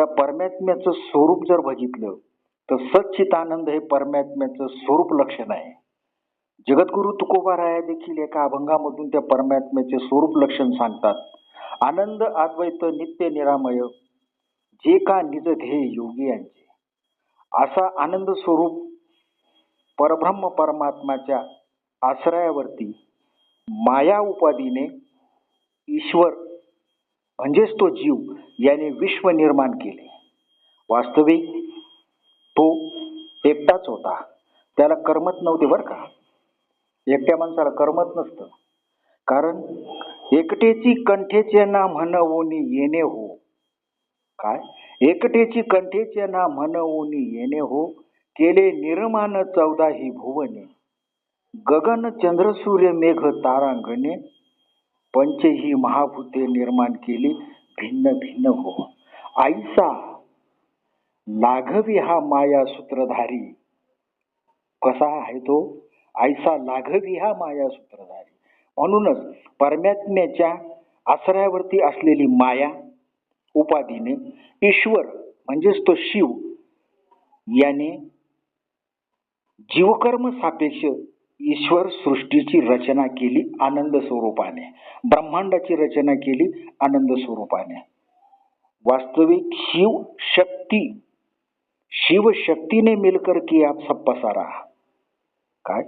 त्या परमात्म्याचं स्वरूप जर बघितलं तर सच्चिदानंद हे परमात्म्याचं स्वरूप लक्षण आहे. जगद्गुरु तुकोबाराया देखील एका अभंगामधून त्या परमात्म्याचे स्वरूप लक्षण सांगतात. आनंद अद्वैत नित्य निरामय जे का निज ध्येय योगी यांचे. असा आनंद स्वरूप परब्रह्म परमात्म्याच्या आश्रयावरती माया उपाधीने ईश्वर म्हणजेच तो जीव याने विश्व निर्माण केले. वास्तविक तो एकटाच होता, त्याला कर्मच नव्हते बरं का. एकट्या माणसाला करमत नसतं. कारण एकटेची कंठेचे ना म्हणवोनी येणे हो. काय? एकटेची कंठेचे ना म्हणवोनी येणे हो, केले निर्माण 14 ही भुवने. गगन चंद्र सूर्य मेघ तारांगणे, पंचही महाभूते निर्माण केली भिन्न भिन्न हो. आईसा लाघवी हा माया सूत्रधारी. कसा आहे तो? आईसा लाघवी हा माया सूत्रधारी. म्हणूनच परमात्म्याच्या आश्रयावरती असलेली माया उपाधीने ईश्वर म्हणजेच तो शिव याने जीवकर्म सापेक्ष ईश्वर सृष्टीची रचना केली आनंद स्वरूपाने, ब्रह्मांडाची रचना केली आनंद स्वरूपाने. वास्तविक शिव शक्ती ने मिलकर किया सब पसारा. काय?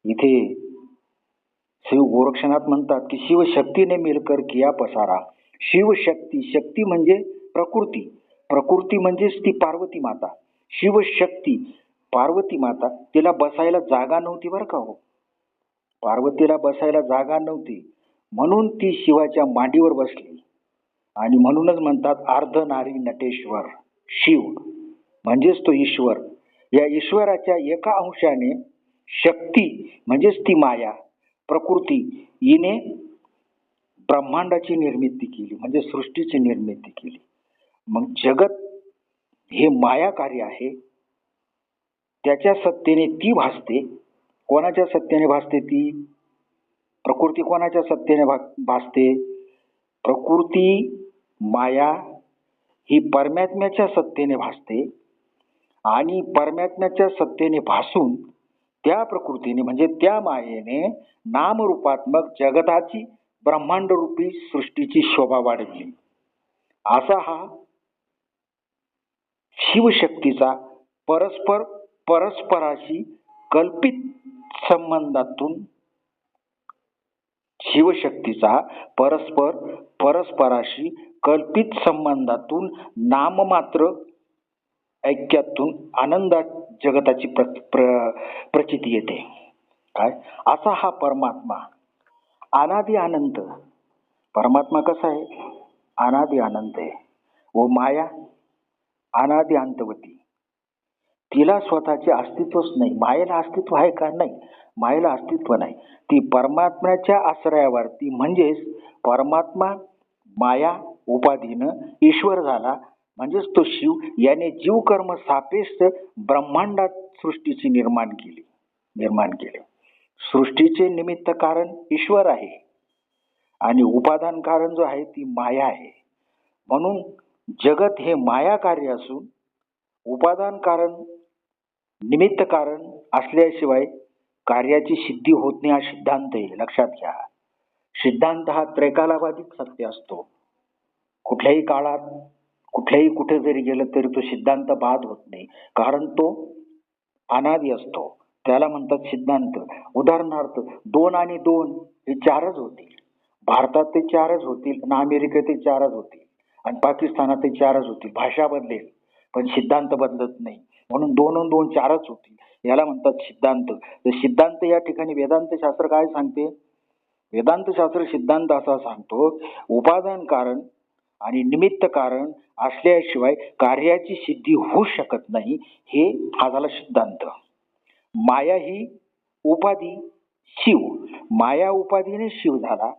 इथे शिव गोरक्षनाथ म्हणतात की शिवशक्तीने मिलकर किया पसारा. शिवशक्ती, शक्ती म्हणजे प्रकृती, प्रकृती म्हणजेच ती पार्वती माता. शिवशक्ती पार्वती माता, तिला बसायला जागा नव्हती बरं का हो. पार्वतीला बसायला जागा नव्हती म्हणून ती शिवाच्या मांडीवर बसली. आणि म्हणूनच म्हणतात अर्ध नारी नटेश्वर. शिव म्हणजेच तो ईश्वर. या ईश्वराच्या एका अंशाने शक्ती म्हणजेच ती माया प्रकृती हिने ब्रह्मांडाची निर्मिती केली, म्हणजे सृष्टीची निर्मिती केली. मग जगत हे माया कार्य आहे. त्याच्या सत्तेने ती भासते. कोणाच्या सत्तेने भासते ती? प्रकृती कोणाच्या सत्तेने भासते? प्रकृती माया ही परमात्म्याच्या सत्तेने भासते. आणि परमात्म्याच्या सत्तेने भासून त्या प्रकृतीने म्हणजे त्या मायेने नामरूपात्मक जगताची ब्रह्मांडरूपी सृष्टीची शोभा वाढवली. असा हा शिवशक्तीचा परस्पराशी कल्पित संबंधातून शिवशक्तीचा परस्पराशी कल्पित संबंधातून नाममात्र ऐक्यातून आनंदात जगताची प्रचिती येते. काय? असा हा परमात्मा अनादि अनंत. परमात्मा कसा आहे? अनादि अनंत आहे. व माया अनादि अंतवती. तिला स्वतःचे अस्तित्वच नाही. मायेला अस्तित्व आहे का? नाही, मायेला अस्तित्व नाही. ती परमात्म्याच्या आश्रयावरती म्हणजेच परमात्मा माया उपाधीनं ईश्वर झाला म्हणजेच तो शिव याने जीवकर्म सापेक्ष ब्रह्मांडात सृष्टीची निर्माण केले. सृष्टीचे निमित्त कारण ईश्वर आहे आणि उपादान कारण जो आहे ती माया आहे. म्हणून जगत हे माया कार्य असून उपादान कारण निमित्त कारण असल्याशिवाय कार्याची सिद्धी होत नाही हा सिद्धांत आहे. लक्षात घ्या. सिद्धांत हा त्रैकालाबाधिक सत्य असतो. कुठल्याही काळात कुठल्याही कुठे जरी गेलं तरी तो सिद्धांत बाद होत नाही, कारण तो अनादि असतो. त्याला म्हणतात सिद्धांत. उदाहरणार्थ 2 आणि 2 हे 4च होतील. भारतात ते 4च होतील आणि अमेरिकेत ते 4च होतील आणि पाकिस्तानात ते 4च होतील. भाषा बदलेल पण सिद्धांत बदलत नाही. म्हणून 2 आणि 2 4च होतील. याला म्हणतात सिद्धांत. सिद्धांत या ठिकाणी वेदांत शास्त्र काय सांगते? वेदांत शास्त्र सिद्धांत असा सांगतो, उपादान कारण आणि निमित्त कारण असल्याशिवाय कार्याची सिद्धी होऊ शकत नाही. हा झाला सिद्धांत. माया ही उपाधी शिव, माया उपाधीने शिव झाला.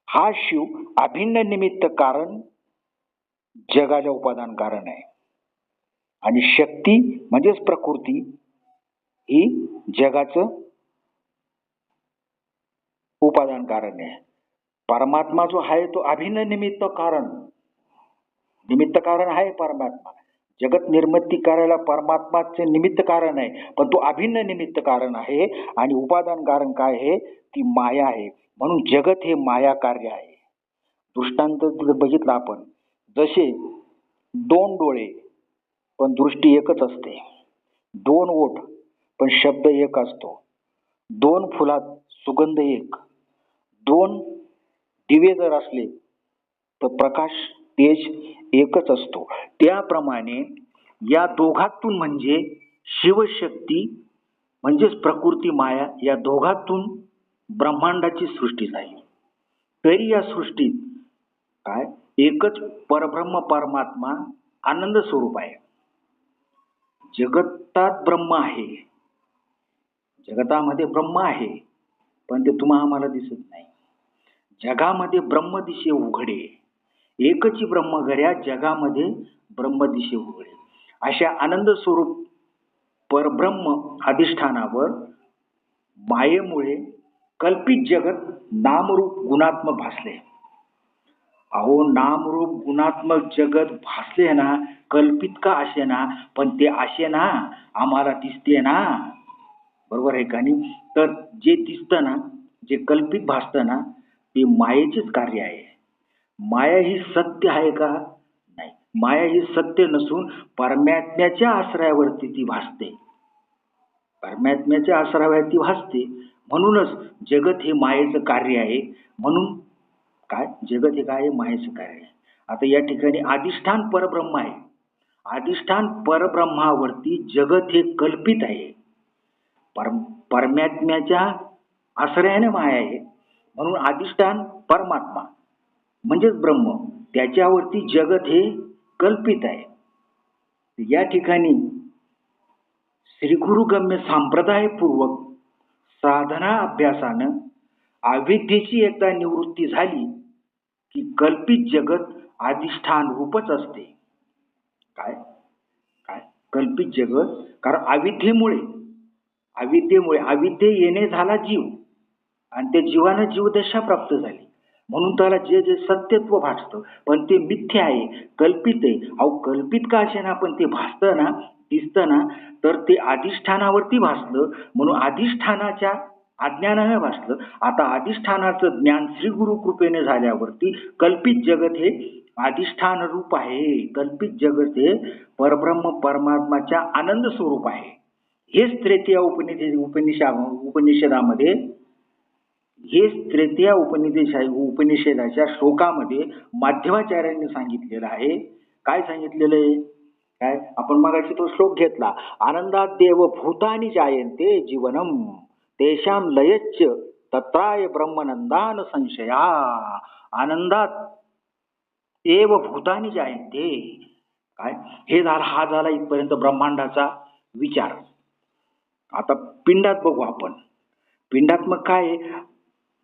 हा शिव अभिन्न निमित्त कारण जगाला उपादान कारण आहे. आणि शक्ती म्हणजेच प्रकृती ही जगाचं उपादान कारण आहे. परमात्मा जो आहे तो अभिन्न निमित्त कारण. निमित्त कारण आहे परमात्मा. जगत निर्मिती करायला परमात्माचे निमित्त कारण आहे, पण तो अभिन्न निमित्त कारण आहे. आणि उपादान कारण काय आहे? ती माया आहे. म्हणून जगत हे माया कार्य आहे. दृष्टांत बघितला आपण, जसे 2 डोळे पण दृष्टी एकच असते, 2 ओठ पण शब्द एक असतो, 2 फुलात सुगंध एक, 2 दिवे जर असले तर प्रकाश तेज एकच असतो. त्याप्रमाणे या दोघातून म्हणजे शिवशक्ती म्हणजेच प्रकृती माया, या दोघातून ब्रह्मांडाची सृष्टी झाली. तरी या सृष्टीत काय एकच परब्रह्म परमात्मा आनंद स्वरूप आहे. जगतात ब्रह्म आहे, जगतामध्ये ब्रह्म आहे, पण ते तुम्हा आम्हाला दिसत नाही. जगामध्ये ब्रह्मदिशे उघडे, एकची ब्रह्म घड्या जगामध्ये ब्रह्मदिशे उघडे. अशा आनंद स्वरूप परब्रह्म अधिष्ठानावर मायेमुळे कल्पित जगत नामरूप गुणात्मक भासले. अहो, नामरूप गुणात्मक जगत भासले ना, कल्पित का असे ना, पण ते असे ना आम्हाला दिसते ना, बरोबर आहे का नाही? तर जे दिसतं ना, जे कल्पित भासतं ना, ते मायेचेच कार्य आहे. माया ही सत्य आहे का? नाही. माया ही सत्य नसून परमात्म्याच्या आश्रयावरती ती भासते, परमात्म्याच्या आश्रयावरती भासते. म्हणूनच जगत हे मायेचं कार्य आहे. म्हणून काय जगत हे काय? मायेचं कार्य आहे. आता या ठिकाणी अधिष्ठान परब्रह्म आहे. अधिष्ठान परब्रह्मावरती जगत हे कल्पित आहे. परमात्म्याच्या आश्रयाने माया आहे. म्हणून अधिष्ठान परमात्मा म्हणजेच ब्रह्म, त्याच्यावरती जगत हे कल्पित आहे. या ठिकाणी श्रीगुरुगम्य संप्रदायपूर्वक साधना अभ्यासानं अविद्येची एकदा निवृत्ती झाली की कल्पित जगत अधिष्ठान रूपच असते. काय काय कल्पित जगत? कारण अविद्येमुळे अविद्ये येणे झाला जीव, आणि त्या जीवानं जीवदशा प्राप्त झाली. म्हणून त्याला जे जे सत्यत्व भासतं, पण ते मिथ्य आहे, कल्पित आहे. अहो, कल्पित का असे ना, पण ते भासतं ना, दिसतं ना, तर ते अधिष्ठानावरती भासलं. म्हणून अधिष्ठानाच्या अज्ञानाने भासलं. आता अधिष्ठानाचं ज्ञान श्री गुरु कृपेने झाल्यावरती कल्पित जगत हे अधिष्ठान रूप आहे. कल्पित जगत हे परब्रह्म परमात्माच्या आनंद स्वरूप आहे. हेच तृतीय उपनिषदामध्ये उपनिषदाच्या श्लोकामध्ये माध्यवाचार्यांनी सांगितलेलं आहे. काय सांगितलेलं आहे? काय आपण मगाशी तो श्लोक घेतला, आनंदात देव भूतानी जायन्ते जीवनम तेषां लयच्च तत्राय ब्रह्मनंदान संशया. आनंदात एव भूतानी जायन्ते. काय हे झालं, हा झाला इथपर्यंत ब्रह्मांडाचा विचार. आता पिंडात बघू आपण. पिंडात मग काय?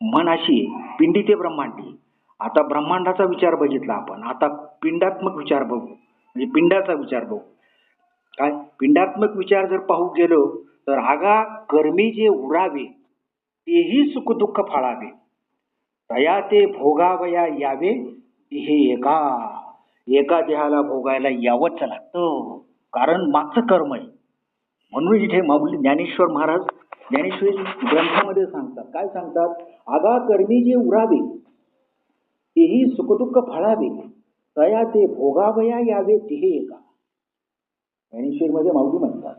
मन अशी पिंडी ते ब्रह्मांडी. आता ब्रह्मांडाचा विचार बघितला आपण, आता पिंडात्मक विचार बघू, म्हणजे पिंडाचा विचार बघू. काय पिंडात्मक विचार जर पाहू गेलो तर आगा कर्मी जे उरावे तेही सुख दुःख फाळावे, तया ते भोगावया यावे हे एका देहाला भोगायला यावंच लागतं, कारण मागचं कर्म आहे. म्हणून इथे माऊली ज्ञानेश्वर महाराज ज्ञानेश्वरी ग्रंथामध्ये सांगतात. काय सांगतात? आगा कर्मी जे उरावे तेही सुखदुःख फळावे, तया ते भोगावया यावे तिहे एका. ज्ञानेश्वरीमध्ये माऊली म्हणतात,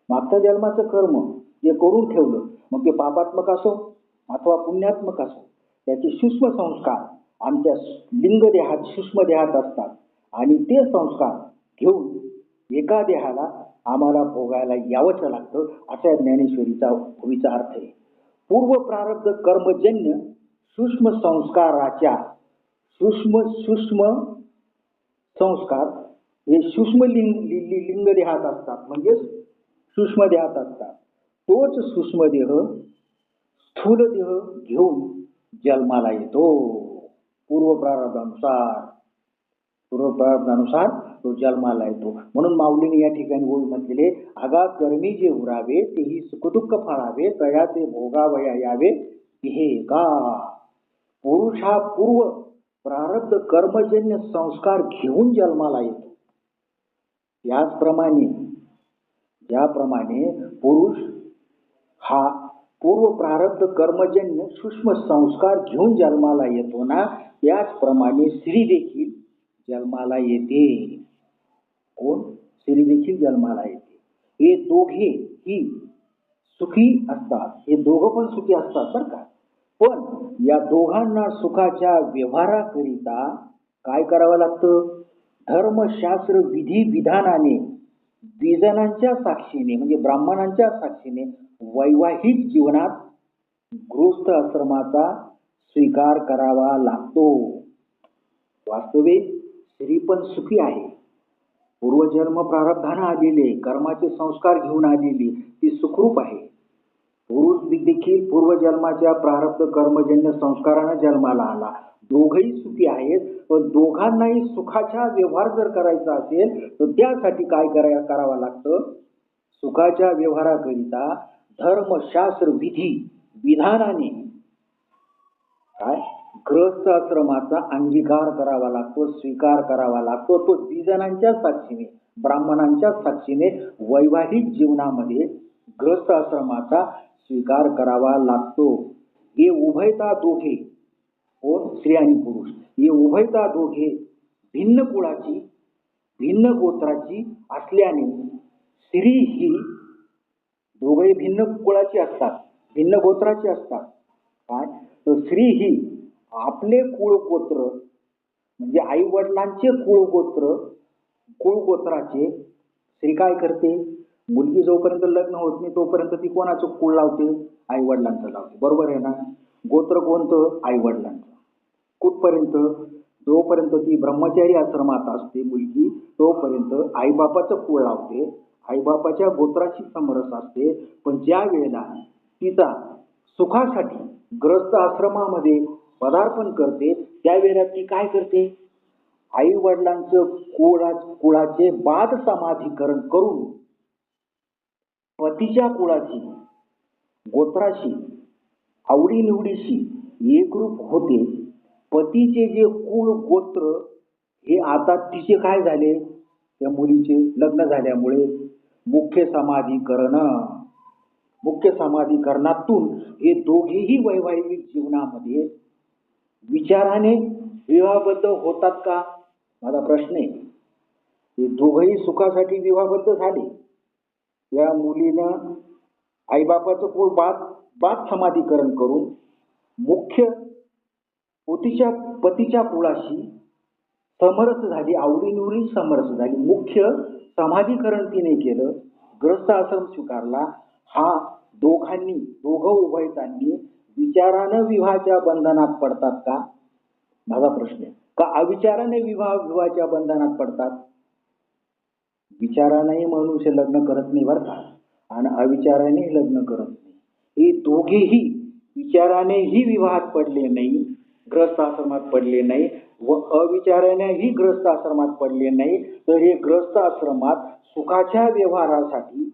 मागच्या जन्माचं कर्म जे करून ठेवलं, मग ते पापात्मक असो अथवा पुण्यात्मक असो, त्याचे सूक्ष्म संस्कार आमच्या लिंग देहात सूक्ष्म देहात असतात, आणि ते संस्कार घेऊन एका देहाला आम्हाला भोगायला यावंच लागतं, असा ज्ञानेश्वरीचा भूमीचा अर्थ आहे. पूर्व प्रारब्ध कर्मजन्य सूक्ष्म संस्काराच्या सूक्ष्म संस्कार हे सूक्ष्म लिंग देहात असतात, म्हणजे सूक्ष्म देहात असतात. तोच सूक्ष्म देह स्थूल देह घेऊन जन्माला येतो. पूर्व प्रारब्धानुसार तो जन्माला येतो. म्हणून माऊलीने या ठिकाणी ओळी म्हटलेले, आगा कर्मी जे उरावे तेही सुखदुःख फाळावे, तया ते भोगावया यावे हे का. पुरुष हा पूर्व प्रारब्ध कर्मजन्य संस्कार घेऊन जन्माला येतो. त्याचप्रमाणे ज्याप्रमाणे पुरुष हा पूर्व प्रारब्ध कर्मजन्य सूक्ष्म संस्कार घेऊन जन्माला येतो ना, त्याचप्रमाणे स्त्री देखील जन्माला येते. कोण? स्त्री देखील जन्माला येते. हे दोघे ही सुखी असतात. हे दोघं पण सुखी असतात बरं का. पण या दोघांना सुखाच्या व्यवहाराकरिता काय करावं लागतं? धर्मशास्त्र विधी विधानाने द्विजनांच्या साक्षीने म्हणजे ब्राह्मणांच्या साक्षीने वैवाहिक जीवनात गृहस्थ आश्रमाचा स्वीकार करावा लागतो. वास्तविक स्त्री पण सुखी आहे. पूर्वजन्म प्रारब्धाने आलेले कर्माचे संस्कार घेऊन आलेली ती सुखरूप आहे. पुरुष देखील पूर्वजन्माच्या प्रारब्ध कर्मजन्य संस्काराने जन्माला आला. दोघही सुखी आहेत. पण दोघांनाही सुखाचा व्यवहार जर करायचा असेल तर त्यासाठी काय करावं लागतं? सुखाच्या व्यवहाराकरिता धर्मशास्त्र विधी विधानाने काय गृहस्थ आश्रमाचा अंगीकार करावा लागतो, स्वीकार करावा लागतो. तो द्विजनांच्या साक्षीने ब्राह्मणांच्या साक्षीने वैवाहिक जीवनामध्ये गृहस्थ आश्रमाचा स्वीकार करावा लागतो. हे उभयता दोघे कोण? स्त्री आणि पुरुष. हे उभयता दोघे भिन्न कुळाची भिन्न गोत्राची असल्याने स्त्री ही दोघे भिन्न कुळाची असतात, भिन्न गोत्राची असतात. काय? तर स्त्री ही आपले कुळगोत्र म्हणजे आई वडिलांचे कुळगोत्राचे स्त्री काय करते? मुलगी जोपर्यंत लग्न होत नाही तोपर्यंत ती कोणाचं कुळ लावते? आई वडिलांचं लावते. बरोबर आहे ना? गोत्र कोणतं? आई वडिलांचं. कुठपर्यंत? जोपर्यंत ती ब्रह्मचारी आश्रमात असते मुलगी तोपर्यंत आईबापाचं कुळ लावते, आईबापाच्या गोत्राची समरस असते. पण ज्या वेळेला तिचा सुखासाठी ग्रस्त आश्रमामध्ये पदार्पण करते त्यावेळेला ती काय करते? आई वडिलांचं कुळाचे बाद समाधीकरण करून पतीच्या कुळाची गोत्राशी आवडीनिवडीशी एकरूप होते. पतीचे जे कुळ गोत्र हे आता तिचे काय झाले? त्या मुलीचे लग्न झाल्यामुळे मुख्य समाधीकरणातून हे दोघेही वैवाहिक जीवनामध्ये विचाराने विवाहबद्ध होतात का? माझा प्रश्न आहे. हे दोघेही सुखासाठी विवाहबद्ध झाले. या मुलीनं आईबापाचं कुळ बाद समाधीकरण करून मुख्य पतीच्या कुळाशी समरस झाली, आवडीनिवडी समरस झाली. मुख्य समाधीकरण तिने केलं, ग्रस्त आश्रम स्वीकारला. हा दोघं उभयतांनी विचारानं विवाहाच्या बंधनात पडतात का? माझा प्रश्न आहे. का अविचाराने विवाहाच्या बंधनात पडतात? विचारानेही मनुष्य लग्न करत नाही बरं का, आणि अविचारानेही लग्न करत नाही. हे दोघेही विचारानेही विवाहात पडले नाही, ग्रस्त आश्रमात पडले नाही, व अविचारानेही ग्रस्त आश्रमात पडले नाही. तर हे ग्रस्त आश्रमात सुखाच्या व्यवहारासाठी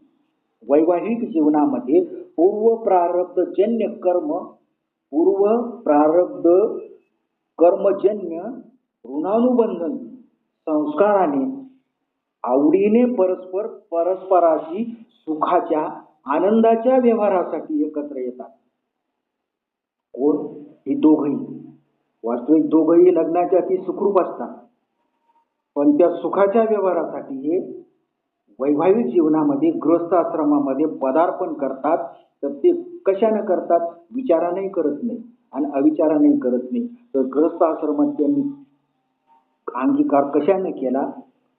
वैवाहिक जीवनामध्ये पूर्व प्रारब्ध कर्मजन्य ऋणानुबंधन संस्काराने आवडीने परस्पराशी सुखाच्या आनंदाच्या व्यवहारासाठी एकत्र येतात. कोण? ही दोघही. वास्तविक दोघही लग्नाच्या अति सुखरूप असतात. पण त्या सुखाच्या व्यवहारासाठी हे वैवाहिक जीवनामध्ये गृहस्थ आश्रमामध्ये पदार्पण करतात. तर ते कशाने करतात? विचारानेही करत नाही आणि अविचारानेही करत नाही. तर गृहस्थ आश्रमात त्यांनी अंगीकार कशाने केला?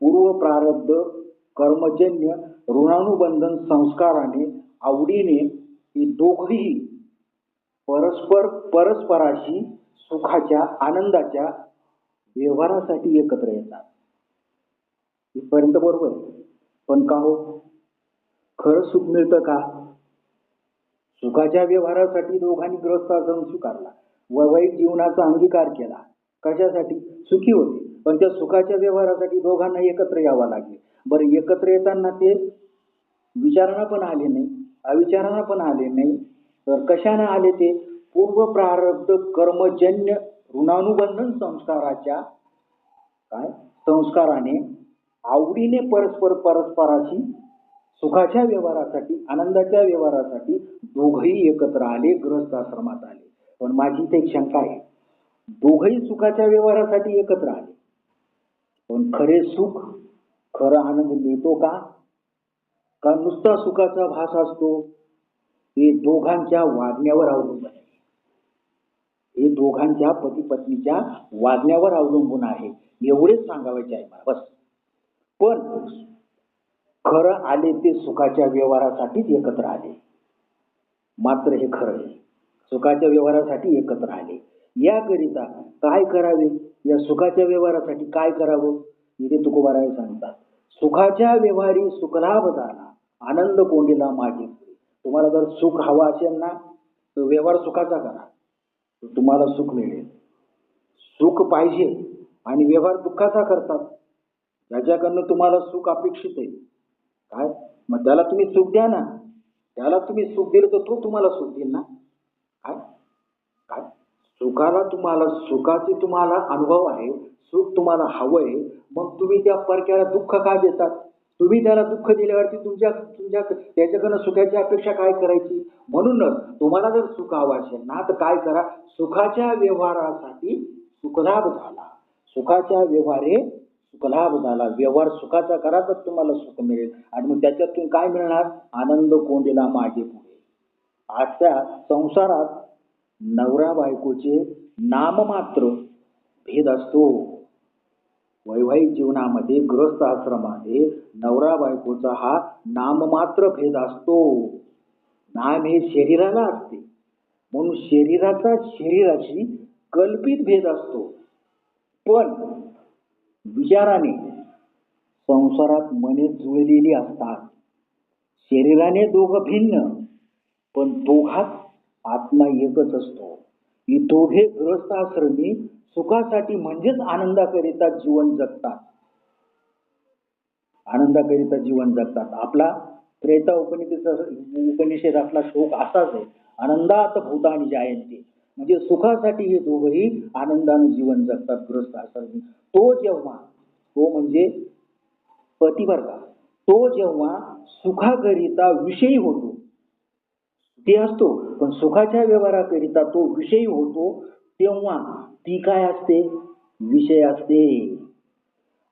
पूर्व प्रारब्ध कर्मजन्य ऋणानुबंधन संस्काराने आवडीने हे दोघही परस्पराशी सुखाच्या आनंदाच्या व्यवहारासाठी एकत्र येतात. इथपर्यंत बरोबर. पण का हो? खरं सुख मिळतं का? सुखाच्या व्यवहारासाठी दोघांनी गृहस्थ आश्रम स्वीकारला, वैवाहिक जीवनाचा अंगीकार केला. कशासाठी? सुखी होते. पण त्या सुखाच्या व्यवहारासाठी दोघांना एकत्र यावं लागले. बरं, एकत्र येताना ते विचारांना पण आले नाही, अविचारांना पण आले नाही. तर कशाने आले ते? पूर्व प्रारब्ध कर्मजन्य ऋणानुबंधन संस्काराच्या संस्काराने आवडीने परस्पराशी सुखाच्या व्यवहारासाठी आनंदाच्या व्यवहारासाठी दोघही एकत्र आले, गृहस्थ आश्रमात आले. पण माझी इथे एक शंका आहे, दोघही सुखाच्या व्यवहारासाठी एकत्र आले, पण खरे सुख खरा आनंद मिळतो का? का नुसता सुखाचा भास असतो? हे दोघांच्या वागण्यावर अवलंबून आहे. हे दोघांच्या पती पत्नीच्या वागण्यावर अवलंबून आहे. एवढेच सांगायचे आहे मला, बस. पण खरं आले ते सुखाच्या व्यवहारासाठीच एकत्र आले. मात्र हे खरं आहे, सुखाच्या व्यवहारासाठी एकत्र आले. याकरिता काय करावे? या सुखाच्या व्यवहारासाठी काय करावं? इथे तुकोबाराय सांगतात, सुखाच्या व्यवहारी सुखलाभ झाला, आनंद कोंडीला मागे पुढे. तुम्हाला जर सुख हवं असेल ना, तर व्यवहार सुखाचा करा, तर तुम्हाला सुख मिळेल. सुख पाहिजे आणि व्यवहार दुःखाचा करतात, त्याच्याकडनं तुम्हाला सुख अपेक्षित आहे. काय मग त्याला तुम्ही सुख द्या ना, त्याला तुम्ही सुख दिलं तर तो तुम्हाला सुख देईल ना. काय काय सुखाला सुखाचे तुम्हाला अनुभव आहे, सुख तुम्हाला हवंय, मग तुम्ही त्या परक्याला दुःख का देतात? तुम्ही त्याला दुःख दिल्यावरती तुमच्या त्याच्याकडनं सुखाची अपेक्षा काय करायची? म्हणूनच तुम्हाला जर सुख हवं असेल ना, तर काय करा, सुखाच्या व्यवहारासाठी सुखलाभ झाला, सुखाच्या व्यवहारे सुखलाभ झाला, व्यवहार सुखाचा करा तर तुम्हाला सुख मिळेल. आणि मग त्याच्यातून काय मिळणार? आनंद कोंडीला मागे पुढे. आजच्या संसारात नवरा बायकोचे नाममात्र भेद असतो. वैवाहिक जीवनामध्ये गृहस्थ आश्रमामध्ये नवरा बायकोचा हा नाममात्र भेद असतो. नाम हे शरीराला असते, म्हणून शरीराचा शरीराशी कल्पित भेद असतो. पण विचाराने संसारात मने जुळलेली असतात. शरीराने दोघं भिन्न, पण दोघात आत्मा एकच असतो. ही दोघे गृहस्थाश्रमी सुखासाठी म्हणजेच आनंदाकरिता जीवन जगतात. आनंदाकरिता जीवन जगतात. आपला त्रेता उपनिषेदातला श्लोक असाच आहे, आनंदात भूतानि जायन्ते. म्हणजे सुखासाठी हे दोघंही आनंदाने जीवन जगतात गृहस्थाश्रमी. तो म्हणजे पती वर्ग, तो जेव्हा सुखाकरिता विषयी होतो ते असतो, पण सुखाच्या व्यवहाराकरिता तो विषयी होतो, तेव्हा ती काय असते? विषय असते.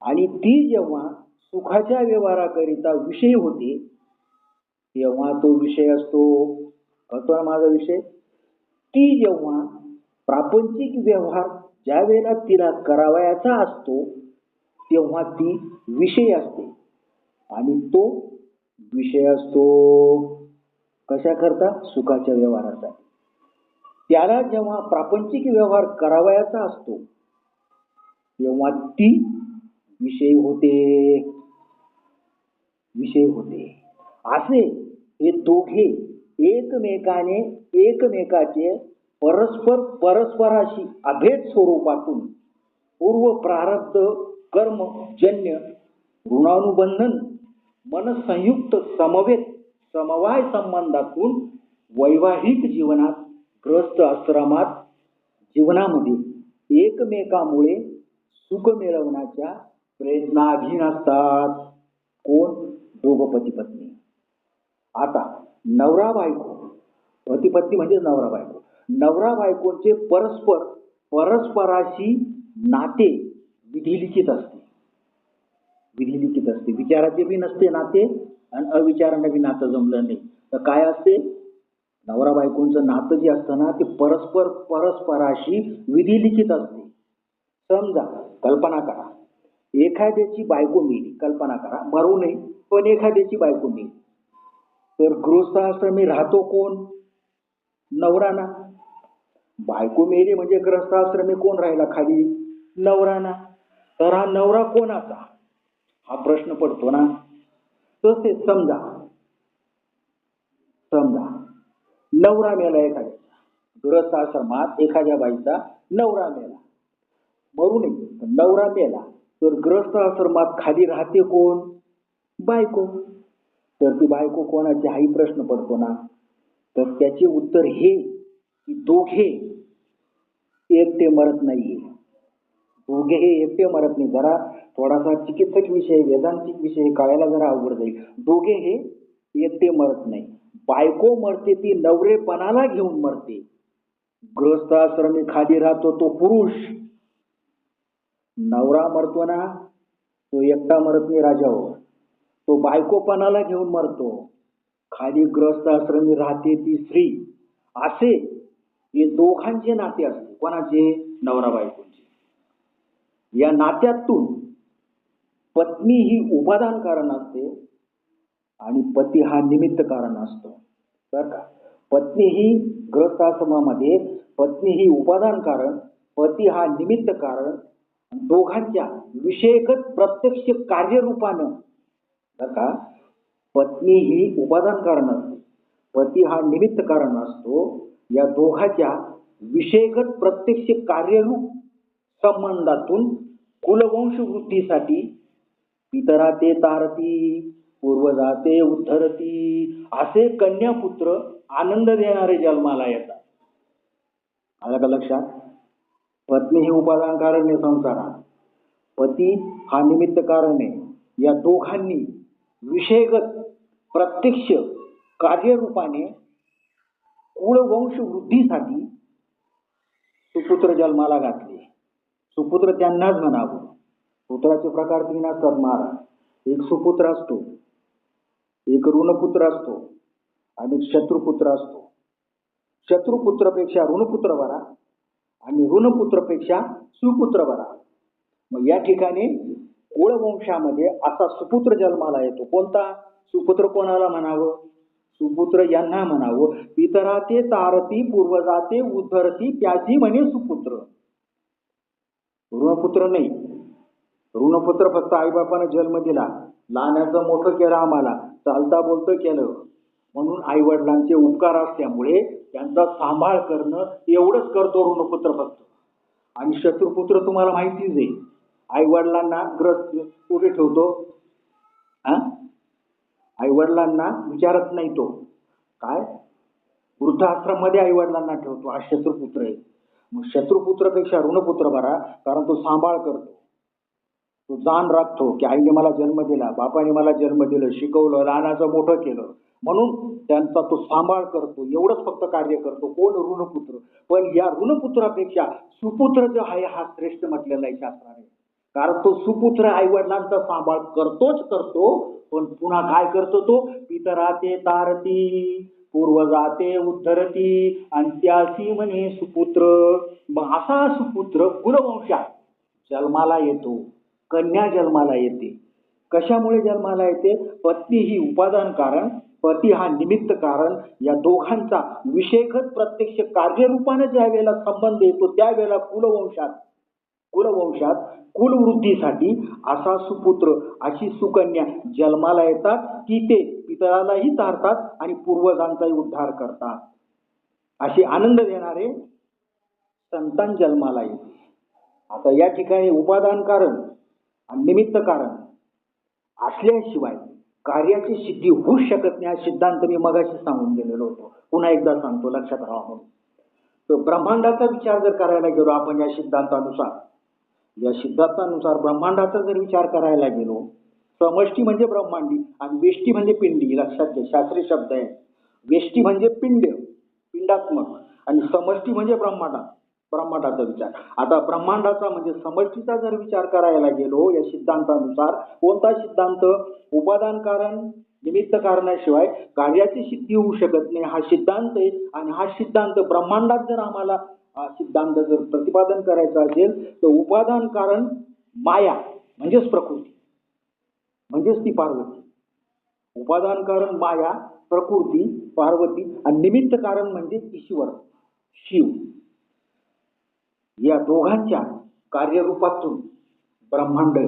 आणि ती जेव्हा सुखाच्या व्यवहाराकरिता विषयी होते तेव्हा तो विषय असतो. कळतो माझा विषय? ती जेव्हा प्रापंचिक व्यवहार ज्या वेळेला तिला करावयाचा असतो तेव्हा ती विषय असते, आणि तो विषय असतो कशा करता? सुखाच्या व्यवहारासाठी. त्याला जेव्हा प्रापंचिक व्यवहार करावयाचा असतो तेव्हा ती विषय होते. असे हे दोघे एकमेकाचे परस्पराशी अभेद स्वरूपातून पूर्व प्रारब्ध कर्मजन्य ऋणानुबंधन मनसंयुक्त समवाय संबंधातून वैवाहिक जीवनात गृहस्थ आश्रमात जीवनामध्ये एकमेकामुळे सुख मिळवण्याच्या प्रयत्नाधीन असतात. कोण? दोघं पती पत्नी. आता नवरा बायको, पती पत्नी म्हणजे नवरा बायको, नवरा बायकोचे परस्पराशी नाते विधिलिखित असते. विचाराचे बी नसते नाते आणि अविचाराने बी नातं जमलं नाही तर काय असते? नवरा बायकोंचं नातं जे असतं ना, ते परस्पराशी विधिलिखित असते. समजा, कल्पना करा, एखाद्याची बायको मेली, कल्पना करा, मरू नये पण एखाद्याची बायको मेली, तर गृहस्थाश्रमी राहतो कोण? नवरा ना. बायको मेली म्हणजे गृहस्थाश्रमी कोण राहिला खाली? नवरा ना. तर हा नवरा कोणाचा? हा प्रश्न पडतो ना. तसेच समजा नवरा मेला एखाद्याचा, गृहस्थाश्रमात एखाद्या बाईचा नवरा मेला, मरू नये नवरा मेला, तर गृहस्थाश्रमात खाली राहते कोण? बायको. तर ती बायको कोणाची? हाही प्रश्न पडतो ना. तर त्याचे उत्तर हे की दोघे एकटे मरत नाहीये. दोघे हे एकटे मरत नाही. जरा थोडासा चिकित्सक विषय, वेदांतिक विषय कळायला जरा अवघड जाईल. दोघे हे एकटे मरत नाही. बायको मरते ती नवरेपणाला घेऊन मरते. गृहस्थाश्रमी खाली राहतो तो पुरुष. नवरा मरतो ना, तो एकटा मरत नाही राजावर, तो बायकोपणाला घेऊन मरतो. खाली गृहस्थाश्रमी राहते ती स्त्री. असे हे दोघांचे नाते असते. कोणाचे? नवरा बायकोचे. या नात्यातून पत्नी ही उपादान कारण असते आणि पती हा निमित्त कारण असतो. बरं का? पत्नी ही गृहस्थाश्रमामध्ये पत्नी ही उपादान कारण, पती हा निमित्त कारण. दोघांच्या विषयगत प्रत्यक्ष कार्यरूपानं, बरं का, पत्नी ही उपादान कारण असते, पती हा निमित्त कारण असतो. या दोघांच्या विषयगत प्रत्यक्ष कार्यरूप संबंधातून कुलवंश वृद्धीसाठी पितरा ते तारती, पूर्वजाते उद्धरती असे कन्यापुत्र आनंद देणारे जन्माला येतात. आलं का लक्षात? पत्नी ही उपादान कारण आहे संसारात, पती हा निमित्त कारण आहे. या दोघांनी विषयगत प्रत्यक्ष कार्यरूपाने कुलवंश वृद्धीसाठी सुपुत्र जन्माला घातले. सुपुत्र त्यांनाच म्हणावं. पुत्राचे प्रकार 3 असतात महाराज. एक सुपुत्र असतो, एक ऋणपुत्र असतो आणि शत्रुपुत्र असतो. शत्रुपुत्रपेक्षा ऋणपुत्र बरा आणि ऋणपुत्रपेक्षा सुपुत्र बरा. मग या ठिकाणी कुळवंशामध्ये असा सुपुत्र जन्माला येतो. कोणता सुपुत्र? कोणाला म्हणावं? सुपुत्र यांना म्हणावं. पितराते तारती, पूर्वजाते उद्धरती त्याची म्हणे सुपुत्र. ऋणपुत्र नाही. ऋणपुत्र फक्त आईबापानं जन्म दिला, लहानाचं मोठं केलं, आम्हाला चालता बोलतं केलं, म्हणून आईवडिलांचे उपकार असल्यामुळे त्यांचा सांभाळ करणं एवढंच करतो ऋणपुत्र फक्त. आणि शत्रुपुत्र तुम्हाला माहितीच आहे, आईवडिलांना ग्रस्त कुठे ठेवतो? आईवडिलांना विचारत नाही तो. काय? वृद्धाश्रममध्ये आईवडिलांना ठेवतो. हा शत्रुपुत्र आहे. मग शत्रुपुत्रपेक्षा ऋणपुत्र बरा, कारण तो सांभाळ करतो, तो जाण राखतो की आईने मला जन्म दिला, बापाने मला जन्म दिलं, शिकवलं, लहानाचं मोठं केलं, म्हणून त्यांचा तो सांभाळ करतो. एवढंच फक्त कार्य करतो. कोण? ऋणपुत्र. पण या ऋणपुत्रापेक्षा सुपुत्र जो आहे हा श्रेष्ठ म्हटलेला आहे शास्त्राने. कारण तो सुपुत्र आईवडिलांचा सांभाळ करतोच करतो, पण पुन्हा काय करतो तो? पितराते तारती, पूर्वजाते उद्धरती आणि त्यासी म्हणे सुपुत्र. मग असा सुपुत्र कुलवंशात जन्माला येतो. कन्या जन्माला येते. कशामुळे जन्माला येते? पत्नी ही उपादान कारण, पती हा निमित्त कारण. या दोघांचा विषयगत प्रत्यक्ष कार्यरूपाने ज्या वेळेला संबंध येतो त्यावेळेला कुलवंशात कुलवृद्धीसाठी असा सुपुत्र, अशी सुकन्या जन्माला येतात की ते पितरालाही तारतात आणि पूर्वजांचाही उद्धार करतात. असे आनंद देणारे संतान जन्माला येते. आता या ठिकाणी उपादान कारण आणि निमित्त कारण असल्याशिवाय कार्याची सिद्धी होऊच शकत नाही. हा सिद्धांत मी मगाशी सांगून गेलेलो होतो, पुन्हा एकदा सांगतो, लक्षात राहा म्हणून. तर ब्रह्मांडाचा विचार जर करायला गेलो आपण या सिद्धांतानुसार ब्रह्मांडाचा जर विचार करायला गेलो, समष्टी म्हणजे ब्रह्मांडी आणि वेष्टी म्हणजे पिंडी. लक्षात घ्या, शास्त्रीय शब्द आहे. वेष्टी म्हणजे पिंडात्मक आणि समष्टी म्हणजे ब्रह्मांडाचा विचार. आता ब्रह्मांडाचा म्हणजे समष्टीचा जर विचार करायला गेलो या सिद्धांतानुसार, कोणता सिद्धांत? उपादान कारण निमित्त कारणाशिवाय कार्याची सिद्धी होऊ शकत नाही हा सिद्धांत आहे. आणि हा सिद्धांत ब्रह्मांडात जर आम्हाला सिद्धांत जर प्रतिपादन करायचा असेल तर उपादान कारण माया म्हणजेच प्रकृती, म्हणजेच ती पार्वती. उपादान कारण माया, प्रकृती, पार्वती आणि निमित्त कारण म्हणजे ईश्वर, शिव. या दोघांच्या कार्यरूपातून ब्रह्मांड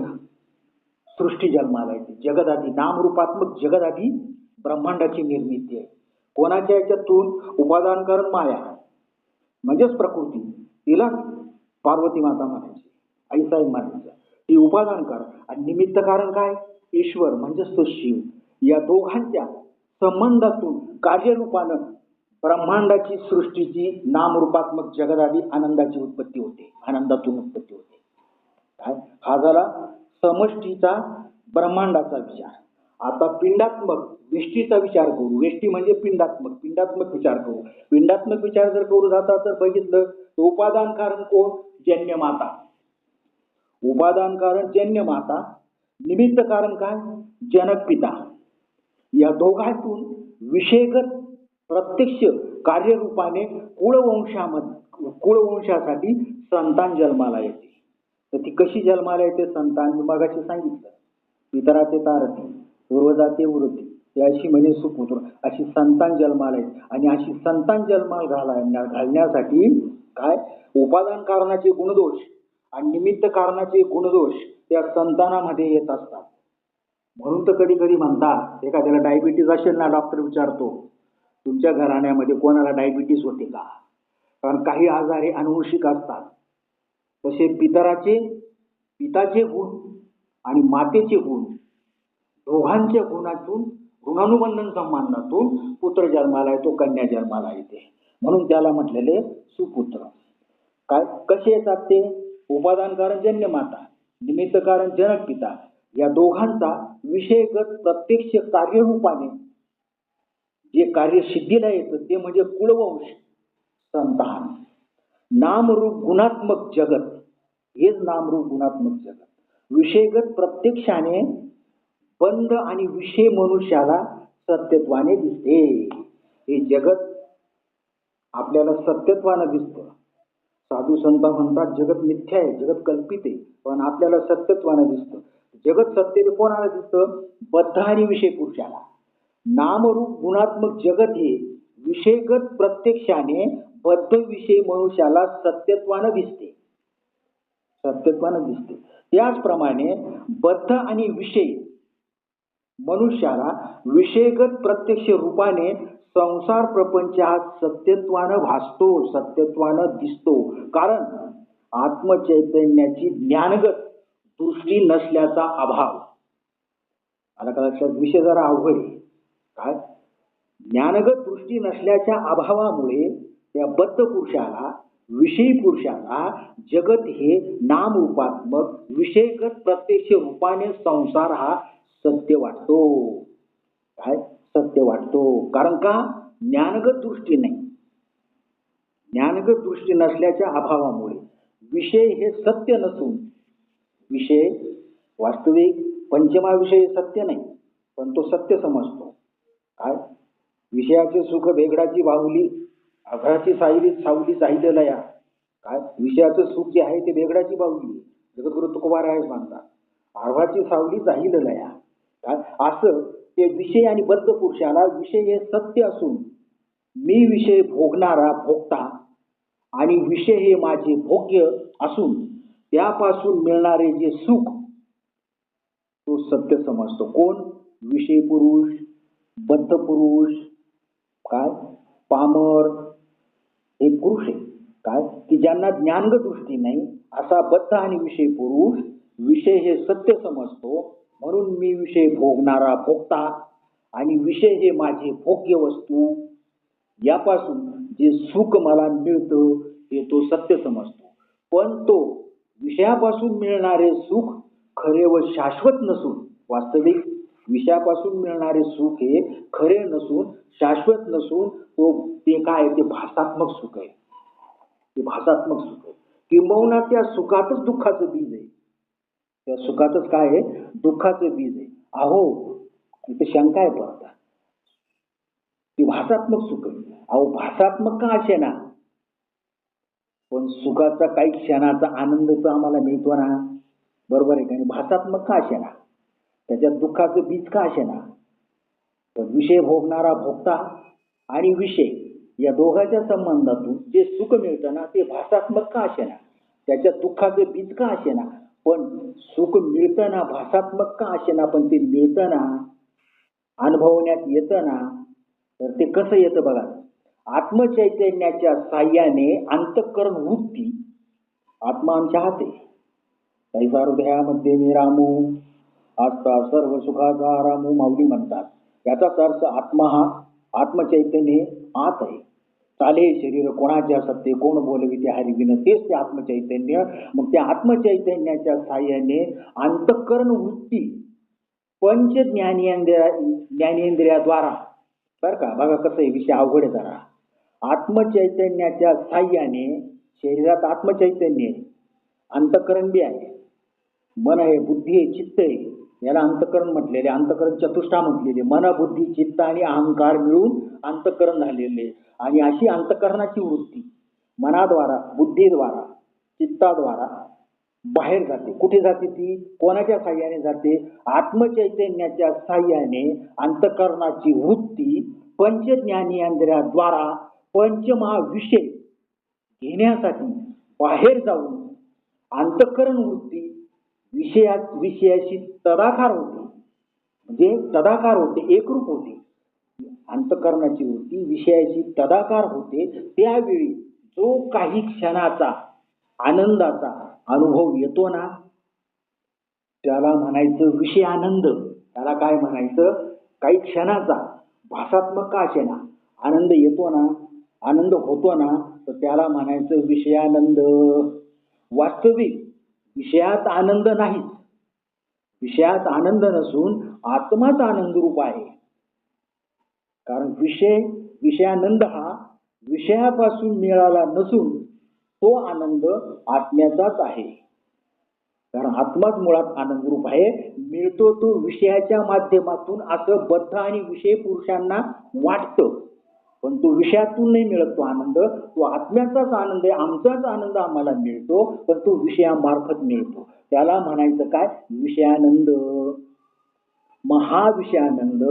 सृष्टी जन्माला येते. जगदादी नामरूपात्मक जगदादी ब्रह्मांडाची निर्मिती आहे. कोणाच्या याच्यातून? उपादान कारण माया म्हणजेच प्रकृती, तिला पार्वती माता म्हणायची, आईसाहेब म्हणायचं. ती उपादान कारण आणि निमित्त कारण काय? ईश्वर म्हणजेच तो शिव. या दोघांच्या संबंधातून कार्यरूपानं ब्रह्मांडाची सृष्टीची नामरूपात्मक जगदादी आनंदाची उत्पत्ती होते, आनंदातून उत्पत्ती होते. काय हा झाला समष्टीचा ब्रह्मांडाचा विचार. आता पिंडात्मक वेष्टीचा विचार करू. वेष्टी म्हणजे पिंडात्मक, पिंडात्मक विचार करू. पिंडात्मक विचार जर करू जाता तर बघितलं तर उपादान कारण कोण? जन्य माता. उपादान कारण जन्य माता, निमित्त कारण काय? जनक पिता. या दोघांतून विषयगत प्रत्यक्ष कार्यरूपाने कुळवंशासाठी संतान जन्माला येते. तर ती कशी जन्माला येते संतान? मी मगाशी सांगितलं, पितराचे तारती, पूर्वजाचे वृत्ती, ते अशी म्हणजे सुपुत्र, अशी संतान जन्माला येते. आणि अशी संतान जन्माला घालण्यासाठी काय उपादान कारणाचे गुणदोष आणि निमित्त कारणाचे गुणदोष त्या संतानामध्ये येत असतात. म्हणून तर कधी कधी म्हणतात, एखाद्याला डायबिटीज असेल ना, डॉक्टर विचारतो तुमच्या घराण्यामध्ये कोणाला डायबिटीस होते का? कारण काही आजार हे अनुवंशिक असतात. तसे पिताचे गुण आणि मातेचे गुण दोघांच्या गुणातून ऋणानुबंधन संबंधातून पुत्र जन्माला येतो, कन्या जन्माला येते. म्हणून त्याला म्हटलेले सुपुत्र. काय कसे येतात ते? उपादान कारण जन्य माता, निमित्त कारण जनक पिता. या दोघांचा विषयगत प्रत्यक्ष कार्यरूपाने जे कार्य सिद्धीला येतं ते म्हणजे कुळवंश संतान. नामरूप गुणात्मक जगत, हेच नामरूप गुणात्मक जगत. विषयगत प्रत्यक्षाने बंध आणि विषय मनुष्याला सत्यत्वाने दिसते. हे जगत आपल्याला सत्यत्वानं दिसतं. साधू संत म्हणतात जगत मिथ्या आहे, जगत कल्पित आहे, पण आपल्याला सत्यत्वानं दिसतं. जगत सत्य कोणाला दिसतं? बद्ध आणि विषय पुरुषाला. नामरूप गुणात्मक जगत हे विषयगत प्रत्यक्षाने बद्ध विषय मनुष्याला सत्यत्वानं दिसते, सत्यत्वानं दिसते. त्याचप्रमाणे बद्ध आणि विषय मनुष्याला विषयगत प्रत्यक्ष रूपाने संसार प्रपंच हा सत्यत्वानं भासतो, सत्यत्वानं दिसतो. कारण आत्मचैतन्याची ज्ञानगत दृष्टी नसल्याचा अभाव. आला का लक्षात? विषय जरा अवघड आहे. काय ज्ञानगत दृष्टी नसल्याच्या अभावामुळे त्या बद्ध पुरुषाला, विषयी पुरुषाला जगत हे नामरूपात्मक विषयगत प्रत्यक्ष रूपाने संसार हा सत्य वाटतो. काय सत्य वाटतो? कारण का? ज्ञानगत दृष्टी नाही. ज्ञानगत दृष्टी नसल्याच्या अभावामुळे विषय हे सत्य नसून, विषय वास्तविक पंचमा विषय सत्य नाही, पण तो सत्य समजतो. काय विषयाचे सुख भेगडाची बाहुली, अघराची सावली साहित्याला या. काय विषयाचं सुख जे आहे ते भेगडाची बाहुली, जगद्गुरु तुकोबारायच म्हणतात. आर्वाची सावली जाहील या. काय असं ते विषय आणि बद्ध पुरुषाला विषय हे सत्य असून मी विषय भोगणारा भोगता आणि विषय हे माझे भोग्य असून त्यापासून मिळणारे जे सुख तो सत्य समजतो. कोण? विषय पुरुष, बद्ध पुरुष, काय पामर, हे पुरुष आहे. काय की ज्यांना ज्ञानगत दृष्टी नाही असा बद्ध आणि विषय पुरुष विषय हे सत्य समजतो. म्हणून मी विषय भोगणारा भोगता आणि विषय हे माझे भोग्य वस्तू, यापासून जे सुख मला मिळतं हे तो सत्य समजतो. पण तो विषयापासून मिळणारे सुख खरे व शाश्वत नसून, वास्तविक विषयापासून मिळणारे सुख हे खरे नसून, शाश्वत नसून, ते काय? ते भासात्मक सुख आहे. ते भासात्मक सुख आहे. किंबहुना त्या सुखातच दुःखाचं बीज आहे. त्या सुखातच काय आहे? दुःखाचं बीज आहे. अहो इथे शंका आहे परत. ते भासात्मक सुख आहे. अहो भासात्मक का असे ना, पण सुखाचा काही क्षणाचा आनंद तर आम्हाला मिळतो ना, बरोबर आहे का? भासात्मक का असे ना, त्याच्यात दुःखाचं बीज का असे ना. तर विषय भोगणारा भोगता आणि विषय या दोघांच्या संबंधातून जे सुख मिळतं ना ते भासात्मक का असे ना, त्याच्यात दुःखाचं बीज का असे ना, पण सुख मिळतं ना, भासात्मक का असे ना, पण ते मिळतं ना, अनुभवण्यात येतं ना. तर ते कसं येतं बघा. आत्मचैतन्याच्या साह्याने अंतःकरण वृत्ती, आत्मा आमच्या हाते तैसा हृदयामध्ये मी रामू आस्था सर्व सुखाचा रामू माऊली म्हणतात. याचाच अर्थ आत्मा हा आत्मचैतन्य आत आहे. चाले शरीर कोणाचे असते, कोण बोलवी ते हरिविन, तेच ते आत्मचैतन्य. मग त्या आत्मचैतन्याच्या साह्याने अंतःकरण वृत्ती पंच ज्ञानेंद्रियाद्वारा, बरं का, बघा कसं आहे, विषय अवघड आहे जरा. आत्मचैतन्याच्या साह्याने, शरीरात आत्मचैतन्य आहे, अंतःकरण बी आहे, मन आहे, बुद्धी आहे, चित्त आहे, याला अंतःकरण म्हटलेले, अंतःकरण चतुष्टा म्हटलेले. मन, बुद्धी, चित्त आणि अहंकार मिळून अंतःकरण झालेले. आणि अशी अंतःकरणाची वृत्ती मनाद्वारा, बुद्धीद्वारा, चित्ताद्वारा बाहेर जाते. कुठे जाते ती? कोणाच्या साह्याने जाते? आत्मचैतन्याच्या साह्याने अंतःकरणाची वृत्ती पंचज्ञानेंद्रियाद्वारा पंचमहाविषय घेण्यासाठी बाहेर जाऊन अंतःकरण वृत्ती विषयाशी तदाकार होते. म्हणजे तदाकार होते, एकरूप होते. अंतःकरणाची वृत्ती विषयाशी तदाकार होते. त्यावेळी जो काही क्षणाचा आनंदाचा अनुभव येतो ना, त्याला म्हणायचं विषयानंद. त्याला काय म्हणायचं? काही क्षणाचा भासात्मक का असेना आनंद येतो ना, आनंद होतो ना, तर त्याला म्हणायचं विषयानंद. वास्तविक विषयात आनंद नाही, विषयात आनंद नसून आत्माच आनंद रूप आहे. कारण विषयानंद हा विषयापासून मिळाला नसून तो आनंद आत्म्याचाच आहे. कारण आत्माच मुळात आनंद रूप आहे. मिळतो तो विषयाच्या माध्यमातून, असं बद्ध आणि विषय पुरुषांना वाटतं, पण तो विषयातून नाही मिळत तो आनंद. तो आत्म्याचाच आनंद आहे, आमचाच आनंद आम्हाला मिळतो, पण तो विषयामार्फत मिळतो. त्याला म्हणायचं काय? विषयानंद. महाविषयानंद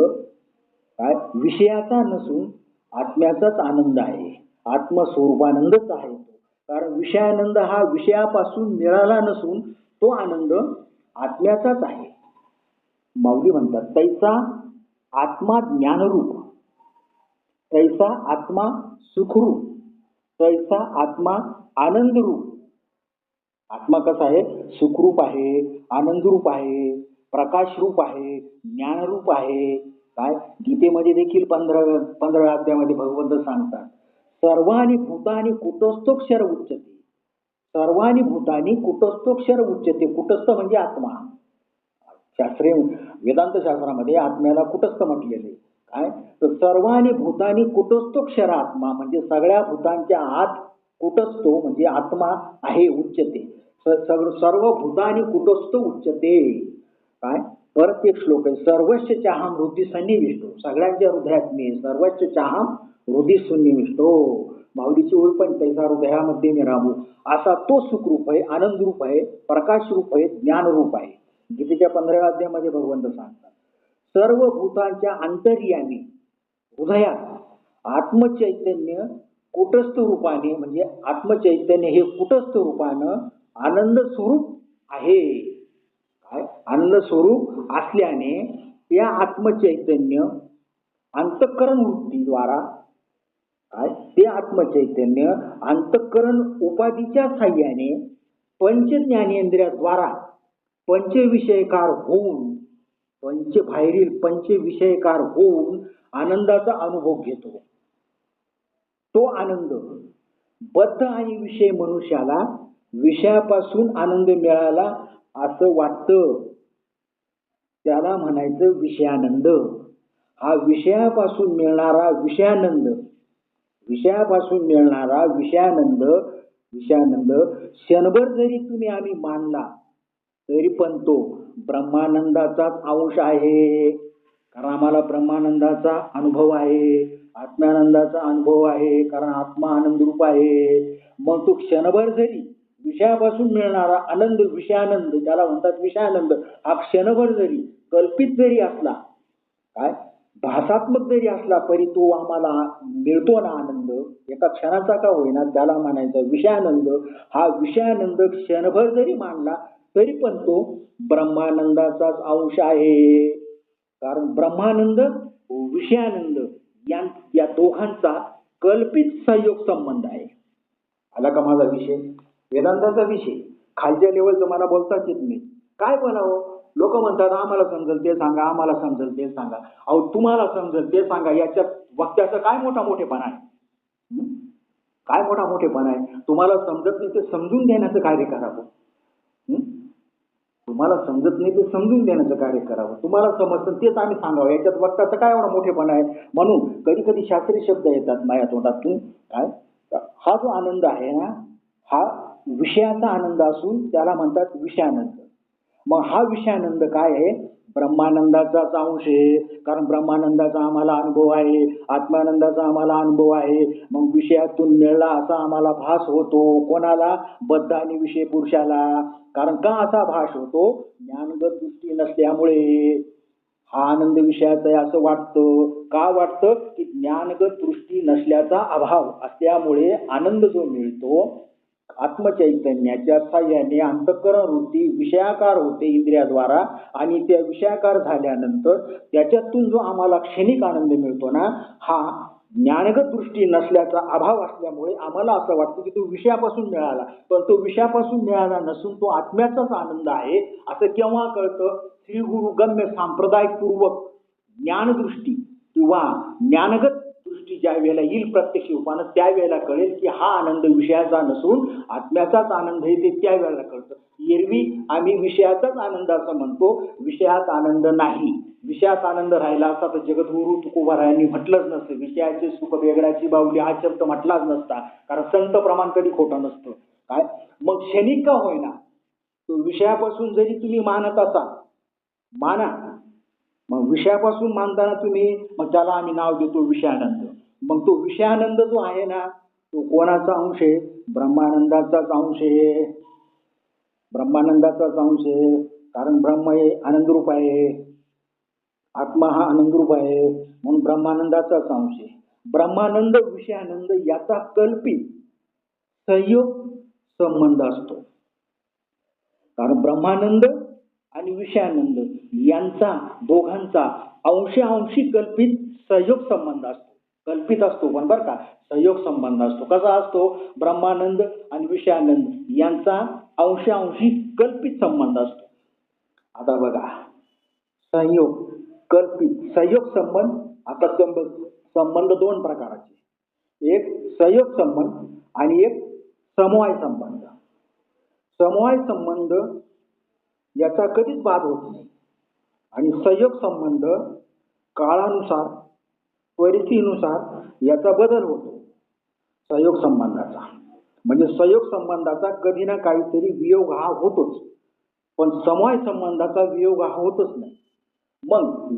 काय? विषयाचा नसून आत्म्याचाच आनंद आहे, आत्मस्वरूपानंदच आहे तो. कारण विषयानंद हा विषयापासून मिळाला नसून तो आनंद आत्म्याचाच आहे. माऊली म्हणतात, तैसा आत्मा ज्ञानरूप, तैसा आत्मा सुखरूप, तैसा आत्मा आनंदरूप. आत्मा कसा आहे? सुखरूप आहे, आनंदरूप आहे, प्रकाशरूप आहे, ज्ञानरूप आहे. काय? गीतेमध्ये देखील 15 अध्यायामध्ये भगवंत सांगतात, सर्वानी भूतानी कुटस्थोक्षर उच्यते. सर्वानी भूतानी कुटस्थोक्षर उच्यते. कुटस्थ म्हणजे आत्मा. शास्त्रीय वेदांत शास्त्रामध्ये आत्म्याला कुटस्थ म्हटलेले. काय? तर सर्वानी भूतानी कुटस्थोक्षर आत्मा म्हणजे सगळ्या भूतांच्या आत कुटस्थो म्हणजे आत्मा आहे, उच्यते. सर्व भूतानी कुटस्थ उच्यते. काय? परत एक श्लोक आहे, सर्वस्य चाहम हृदय सन्निविष्टो. सगळ्यांच्या हृदयात मी, सर्वस्य चाहम हृदय सन्निविष्टो. माऊलीची ओळ पण तैसा हृदयामध्ये मी राहू. असा तो सुखरूप आहे, आनंदरूप आहे, प्रकाशरूप आहे, ज्ञानरूप आहे. गीतेच्या 15 अध्यायामध्ये भगवंत सांगतात, सर्व भूतांच्या अंतर्यामी हृदयात आत्मचैतन्य कुटस्थ रूपाने, म्हणजे आत्मचैतन्य हे कुटस्थ रूपानं आनंद स्वरूप आहे. काय? आनंद स्वरूप असल्याने त्या आत्मचैतन्य अंतःकरण वृत्तीद्वारा, काय, ते आत्मचैतन्य अंतःकरण उपाधीच्या साह्याने पंचज्ञानेंद्रियाद्वारा पंचविषयकार होऊन, बाहेरील पंचविषयकार होऊन आनंदाचा अनुभव घेतो. तो आनंद बद्ध आणि विषय मनुष्याला विषयापासून आनंद मिळाला असं वाटतं, त्याला म्हणायचं विषयानंद. हा विषयापासून मिळणारा विषयानंद, विषयापासून मिळणारा विषयानंद क्षणभर जरी तुम्ही आम्ही मानला तरी पण तो ब्रह्मानंदाचाच अंश आहे. कारण आम्हाला ब्रह्मानंदाचा अनुभव आहे, आत्मानंदाचा अनुभव आहे, कारण आत्मा आनंदरूप आहे. मग तो क्षणभर जरी विषयापासून मिळणारा आनंद, विषयानंद त्याला म्हणतात विषयानंद, हा क्षणभर जरी कल्पित जरी असला, काय, भासात्मक जरी असला, तरी तो आम्हाला मिळतो ना आनंद, एका क्षणाचा का होईना, त्याला म्हणायचा विषयानंद. हा विषयानंद क्षणभर जरी मानला तरी पण तो ब्रह्मानंदाचाच अंश आहे. कारण ब्रह्मानंद विषयानंद या दोघांचा कल्पित संयोग संबंध आहे. आला का माझा विषय? वेदांताचा विषय. खालच्या लेवलचं मला बोलताच येत नाही. काय बोलावं? लोक म्हणतात आम्हाला समजेल ते सांगा, आम्हाला समजेल ते सांगा. अहो, तुम्हाला समजेल ते सांगा, याच्यात वक्त्याचं काय मोठा मोठेपणा आहे? हं? काय मोठा मोठेपणा आहे? तुम्हाला समजत नाही ते समजून घेण्याचं कार्य करावं. हं? तुम्हाला समजत नाही ते समजून देण्याचं कार्य करावं. तुम्हाला समजतं तेच आम्ही सांगावं. याच्यात वक्ताचं काय एवढा मोठेपणा आहे? म्हणून कधी कधी शास्त्रीय शब्द येतात माझ्या तोंडातून. काय? हा जो आनंद आहे ना, हा विषयाचा आनंद असून त्याला म्हणतात विषयानंद. मग हा विषयानंद काय आहे? ब्रह्मानंदाचाच अंश आहे. कारण ब्रह्मानंदाचा आम्हाला अनुभव आहे, आत्मानंदाचा आम्हाला अनुभव आहे. मग विषयातून मिळला असा आम्हाला भास होतो. कोणाला? बद्ध आणि विषय पुरुषाला. कारण का असा भास होतो? ज्ञानगत दृष्टी नसल्यामुळे. हा आनंद विषयाचा आहे असं वाटतं. का वाटतं? की ज्ञानगत दृष्टी नसल्याचा अभाव असल्यामुळे आनंद जो मिळतो आत्मचैतन्याच्या साह्याने अंतःकरण वृत्ती विषयाकार होते इंद्रियाद्वारा आणि त्या विषयाकार झाल्यानंतर त्याच्यातून जो आम्हाला क्षणिक आनंद मिळतो ना, हा ज्ञानगत दृष्टी नसल्याचा अभाव असल्यामुळे आम्हाला असं वाटतं की तो विषयापासून मिळाला. पण तो विषयापासून मिळाला नसून तो आत्म्याचाच आनंद आहे असं केव्हा कळतं? श्री गुरु गम्य सांप्रदायिकपूर्वक ज्ञानदृष्टी किंवा ज्ञानगत दृष्टी ज्या वेळेला येईल प्रत्यक्ष रूपानं त्यावेळेला कळेल की हा आनंद विषयाचा नसून आत्म्याचाच आनंद आहे. ते त्यावेळेला कळतं. एरवी आम्ही विषयाचाच आनंद असं म्हणतो, विषयात आनंद नाही. विषयात आनंद राहिला असता तर जगद्गुरु तुकोबारायांनी म्हटलंच नसतं. विषयाचे सुख वेगळ्याची बाहुली हा शब्द म्हटलाच नसता. कारण संत प्रमाण कधी खोटं नसतं. काय? मग क्षणिक का होईना तो विषयापासून जरी तुम्ही मानत असाल, माना. मग विषयापासून मानताना तुम्ही मग त्याला आम्ही नाव देतो विषयानंद. मग तो विषयानंद जो आहे ना, तो कोणाचा अंश आहे? ब्रह्मानंदाचाच अंश आहे. ब्रह्मानंदाचाच अंश आहे. कारण ब्रह्म हे आनंदरूप आहे, आत्मा हा आनंदरूप आहे. म्हणून ब्रह्मानंदाचाच अंश आहे. ब्रह्मानंद विषयानंद याचा कल्पित संयोग संबंध असतो. कारण ब्रह्मानंद आणि विषयानंद यांचा दोघांचा अंशी कल्पित सहयोग संबंध असतो. कल्पित असतो पण बरं का, सहयोग संबंध असतो. कसा असतो? ब्रह्मानंद आणि विषयानंद यांचा अंशी कल्पित संबंध असतो. आता बघा, संयोग कल्पित सहयोग संबंध. आता संबंध दोन प्रकारचे, एक सहयोग संबंध आणि एक समवाय संबंध. समवाय संबंध याचा कधीच बाध होत नाही आणि सहयोग संबंध काळानुसार परिस्थितीनुसार याचा बदल होतो. सहयोग संबंधाचा म्हणजे सहयोग संबंधाचा कधी ना काहीतरी वियोग हा होतोच, पण समवाय संबंधाचा वियोग हा होतच नाही. मग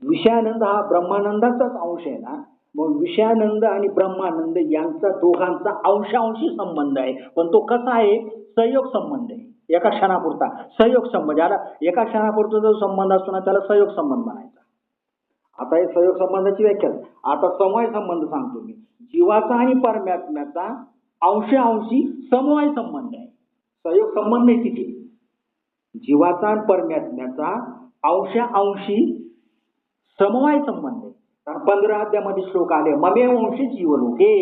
विषयानंद हा ब्रह्मानंदाचाच अंश आहे ना, मग विषयानंद आणि ब्रह्मानंद यांचा दोघांचा अंशांशी संबंध आहे. पण तो कसा आहे? सहयोग संबंध आहे. एका क्षणापुरता सहयोग संबंध. याला एका क्षणापुरता जो संबंध असतो ना त्याला सहयोग संबंध म्हणायचा. आता हे सहयोग संबंधाची व्याख्या. आता समवाय संबंध सांगतो मी. जीवाचा आणि परमात्म्याचा अंशी समवाय संबंध आहे. सहयोग संबंध नाही तिथे. जीवाचा आणि परमात्म्याचा अंशी समवाय संबंध आहे. कारण 15 अध्यायामध्ये श्लोक आले, ममे अंशी जीव लोके.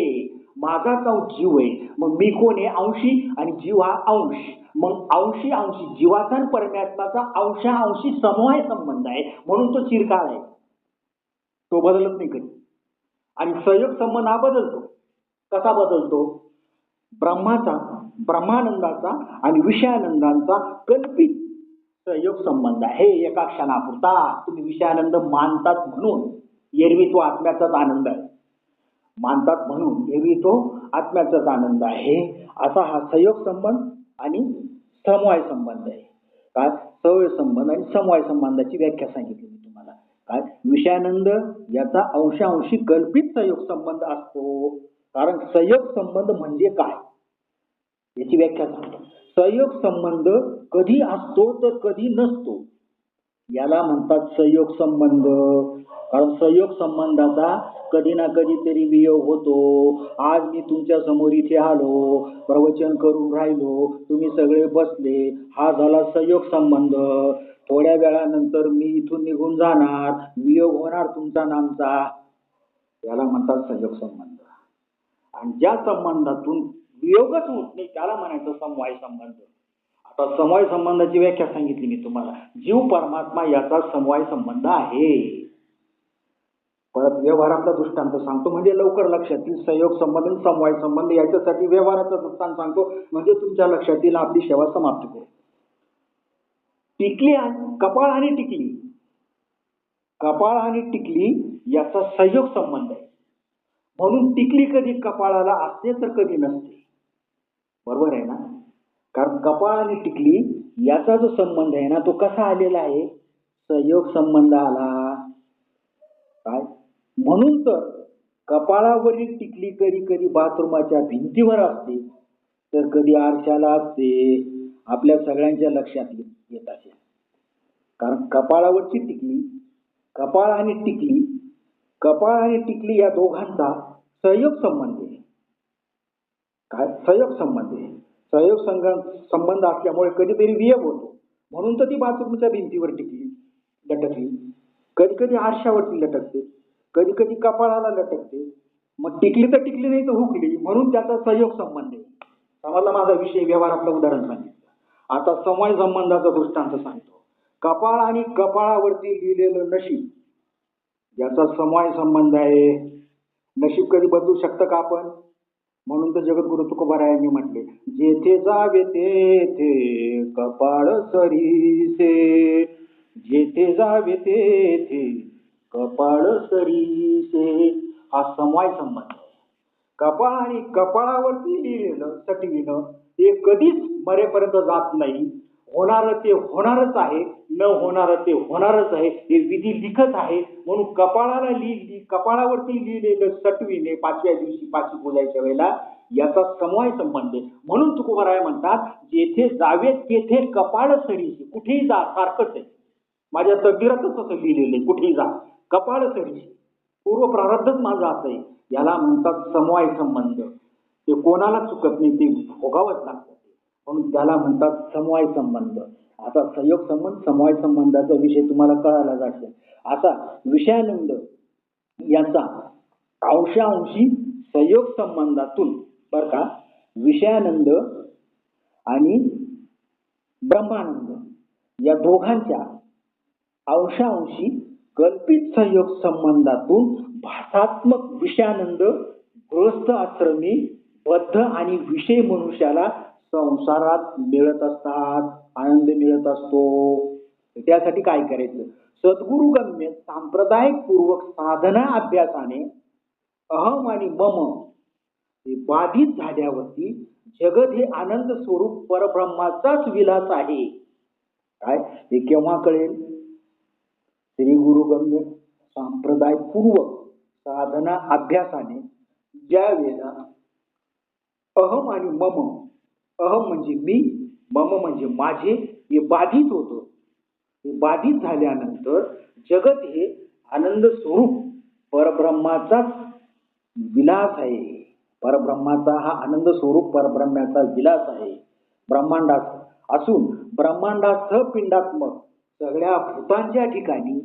माझाच जीव आहे. मग मी कोण आहे? अंशी. आणि जीव हा अंश. मग अंशी जीवाचा आणि परमात्म्याचा अंशी समवाय संबंध आहे. म्हणून तो चिरकाळ आहे, तो बदलत नाही कधी. आणि सहयोग संबंध हा बदलतो. कसा बदलतो? ब्रह्मानंदाचा आणि विषयानंदांचा कल्पित सहयोग संबंध आहे. एका क्षणापुरता तुम्ही विषयानंद मानतात म्हणून एरवी तो आत्म्याचाच आनंद आहे. मानतात म्हणून एरवी तो आत्म्याचाच आनंद आहे. असा हा सहयोग संबंध आणि समवाय संबंध आहे. काय? सहयोग संबंध आणि समवाय संबंधाची व्याख्या सांगितली मी तुम्हाला. काय? विषयानंद याचा अंशी कल्पित सहयोग संबंध असतो. कारण सहयोग संबंध म्हणजे काय याची व्याख्या सांगतो. सहयोग संबंध कधी असतो तर कधी नसतो, याला म्हणतात सहयोग संबंध. कारण सहयोग संबंधाचा कधी ना कधीतरी वियोग होतो. आज मी तुमच्या समोर इथे आलो, प्रवचन करून राहिलो, तुम्ही सगळे बसले, हा झाला सहयोग संबंध. थोड्या वेळानंतर मी इथून निघून जाणार, वियोग होणार तुमचा नामचा, याला म्हणतात सहयोग संबंध. आणि ज्या संबंधातून वियोगच होत नाही त्याला म्हणायचं समवाय संबंध. आता समवाय संबंधाची व्याख्या सांगितली मी तुम्हाला. जीव परमात्मा याचा समवाय संबंध आहे. परत व्यवहारातला दृष्टांत सांगतो म्हणजे लवकर लक्षात येईल. सहयोग संबंध आणि समवाय संबंध याच्यासाठी व्यवहाराचा दृष्टांत सांगतो म्हणजे तुमच्या लक्षात येईल. आपली सेवा समाप्त करू. टिकली कपाळ आणि टिकली, कपाळ आणि टिकली याचा सहयोग संबंध आहे. म्हणून टिकली कधी कपाळाला असते तर कधी नसते. बरोबर आहे ना? कारण कपाळ आणि टिकली याचा जो संबंध आहे ना तो कसा आलेला आहे? सहयोग संबंध आला. काय? म्हणून तर कपाळावरील टिकली कधी कधी बाथरूमाच्या भिंतीवर असते तर कधी आरशाला असते. आपल्या सगळ्यांच्या लक्षात येत असेल. कारण कपाळावरची टिकली, कपाळ आणि टिकली, कपाळ आणि टिकली या दोघांचा सहयोग संबंध आहे. काय? सहयोग संबंध आहे. सहयोग संबंध असल्यामुळे कधीतरी वियोग होतो. म्हणून तर ती बाथरूमच्या भिंतीवर टिकली लटकली, कधी कधी आरशावरती लटकते, कधी कधी कपाळाला लटकते. मग टिकली तर टिकली नाही तर हुकली, म्हणून त्याचा सहयोग संबंध आहे. समजला माझा विषय? व्यवहारातलं उदाहरण सांगितलं. आता समवाय संबंधाचा दृष्टांत सांगतो. कपाळ आणि कपाळावरती लिहिलेलं नशीब याचा समवाय संबंध आहे. नशीब कधी बदलू शकतं का आपण? म्हणून तर जगद्गुरु तुकोबारायांनी म्हटले, जेथे जावे तेथे कपाळ सरीसे, जेथे जावे तेथे कपाळ सरीसे. हा समवाय संबंध आहे. कपाळ आणि कपाळावरती लिहिलेलं सटविणं हे कधीच मरेपर्यंत जात नाही. होणारं ते होणारच आहे, न होणारं ते होणारच आहे. हे विधी लिखत आहे. म्हणून कपाळावरती लिहिलेलं सटविणे 5व्या दिवशी पाची बोलायच्या वेळेला याचा समवाय संबंध आहे. म्हणून तुकोबाराय म्हणतात, जेथे जावे तेथे कपाळ सरीसे. कुठेही जा सारखंच आहे. माझ्या तकदीरातच असं लिहिलेलं आहे, कुठेही जा कपाळ सरीसे. पूर्व प्रारब्धच माझं असं आहे. याला म्हणतात समवाय संबंध. ते कोणाला चुकत नाही, ते भोगावंच लागतं. म्हणून त्याला म्हणतात समवाय संबंध. आता सहयोग संबंध समवाय संबंधाचा विषय तुम्हाला कळायला असेल. आता विषयानंद याचा अंशांशी सहयोग संबंधातून बरं का, विषयानंद आणि ब्रह्मानंद या दोघांच्या अंशांशी कल्पित सहयोग संबंधातून भासात्मक विषयानंद गृहस्थ आश्रमी बद्ध आणि विषय मनुष्याला संसारात मिळत असतात, आनंद मिळत असतो. त्यासाठी काय करायचं? सद्गुरुगम्य सांप्रदायिक पूर्वक साधना अभ्यासाने अहम आणि मम हे बाधित झाल्यावरती जगत हे आनंद स्वरूप परब्रह्माचाच विलास आहे. काय? हे केव्हा कळेल? श्री गुरुगम्य सांप्रदायिक पूर्वक साधना अभ्यासाने ज्या वेळेला अहम आणि मम, अहम म्हणजे मी, मम म्हणजे माझे, हे बाधित होतं. हे बाधित झाल्यानंतर जगत हे आनंद स्वरूप परब्रह्माचाच विलास आहे. परब्रह्माचा हा आनंद स्वरूप परब्रह्माचा विलास आहे. ब्रह्मांडात असून ब्रह्मांडासह पिंडात्मक सगळ्या भूतांच्या ठिकाणी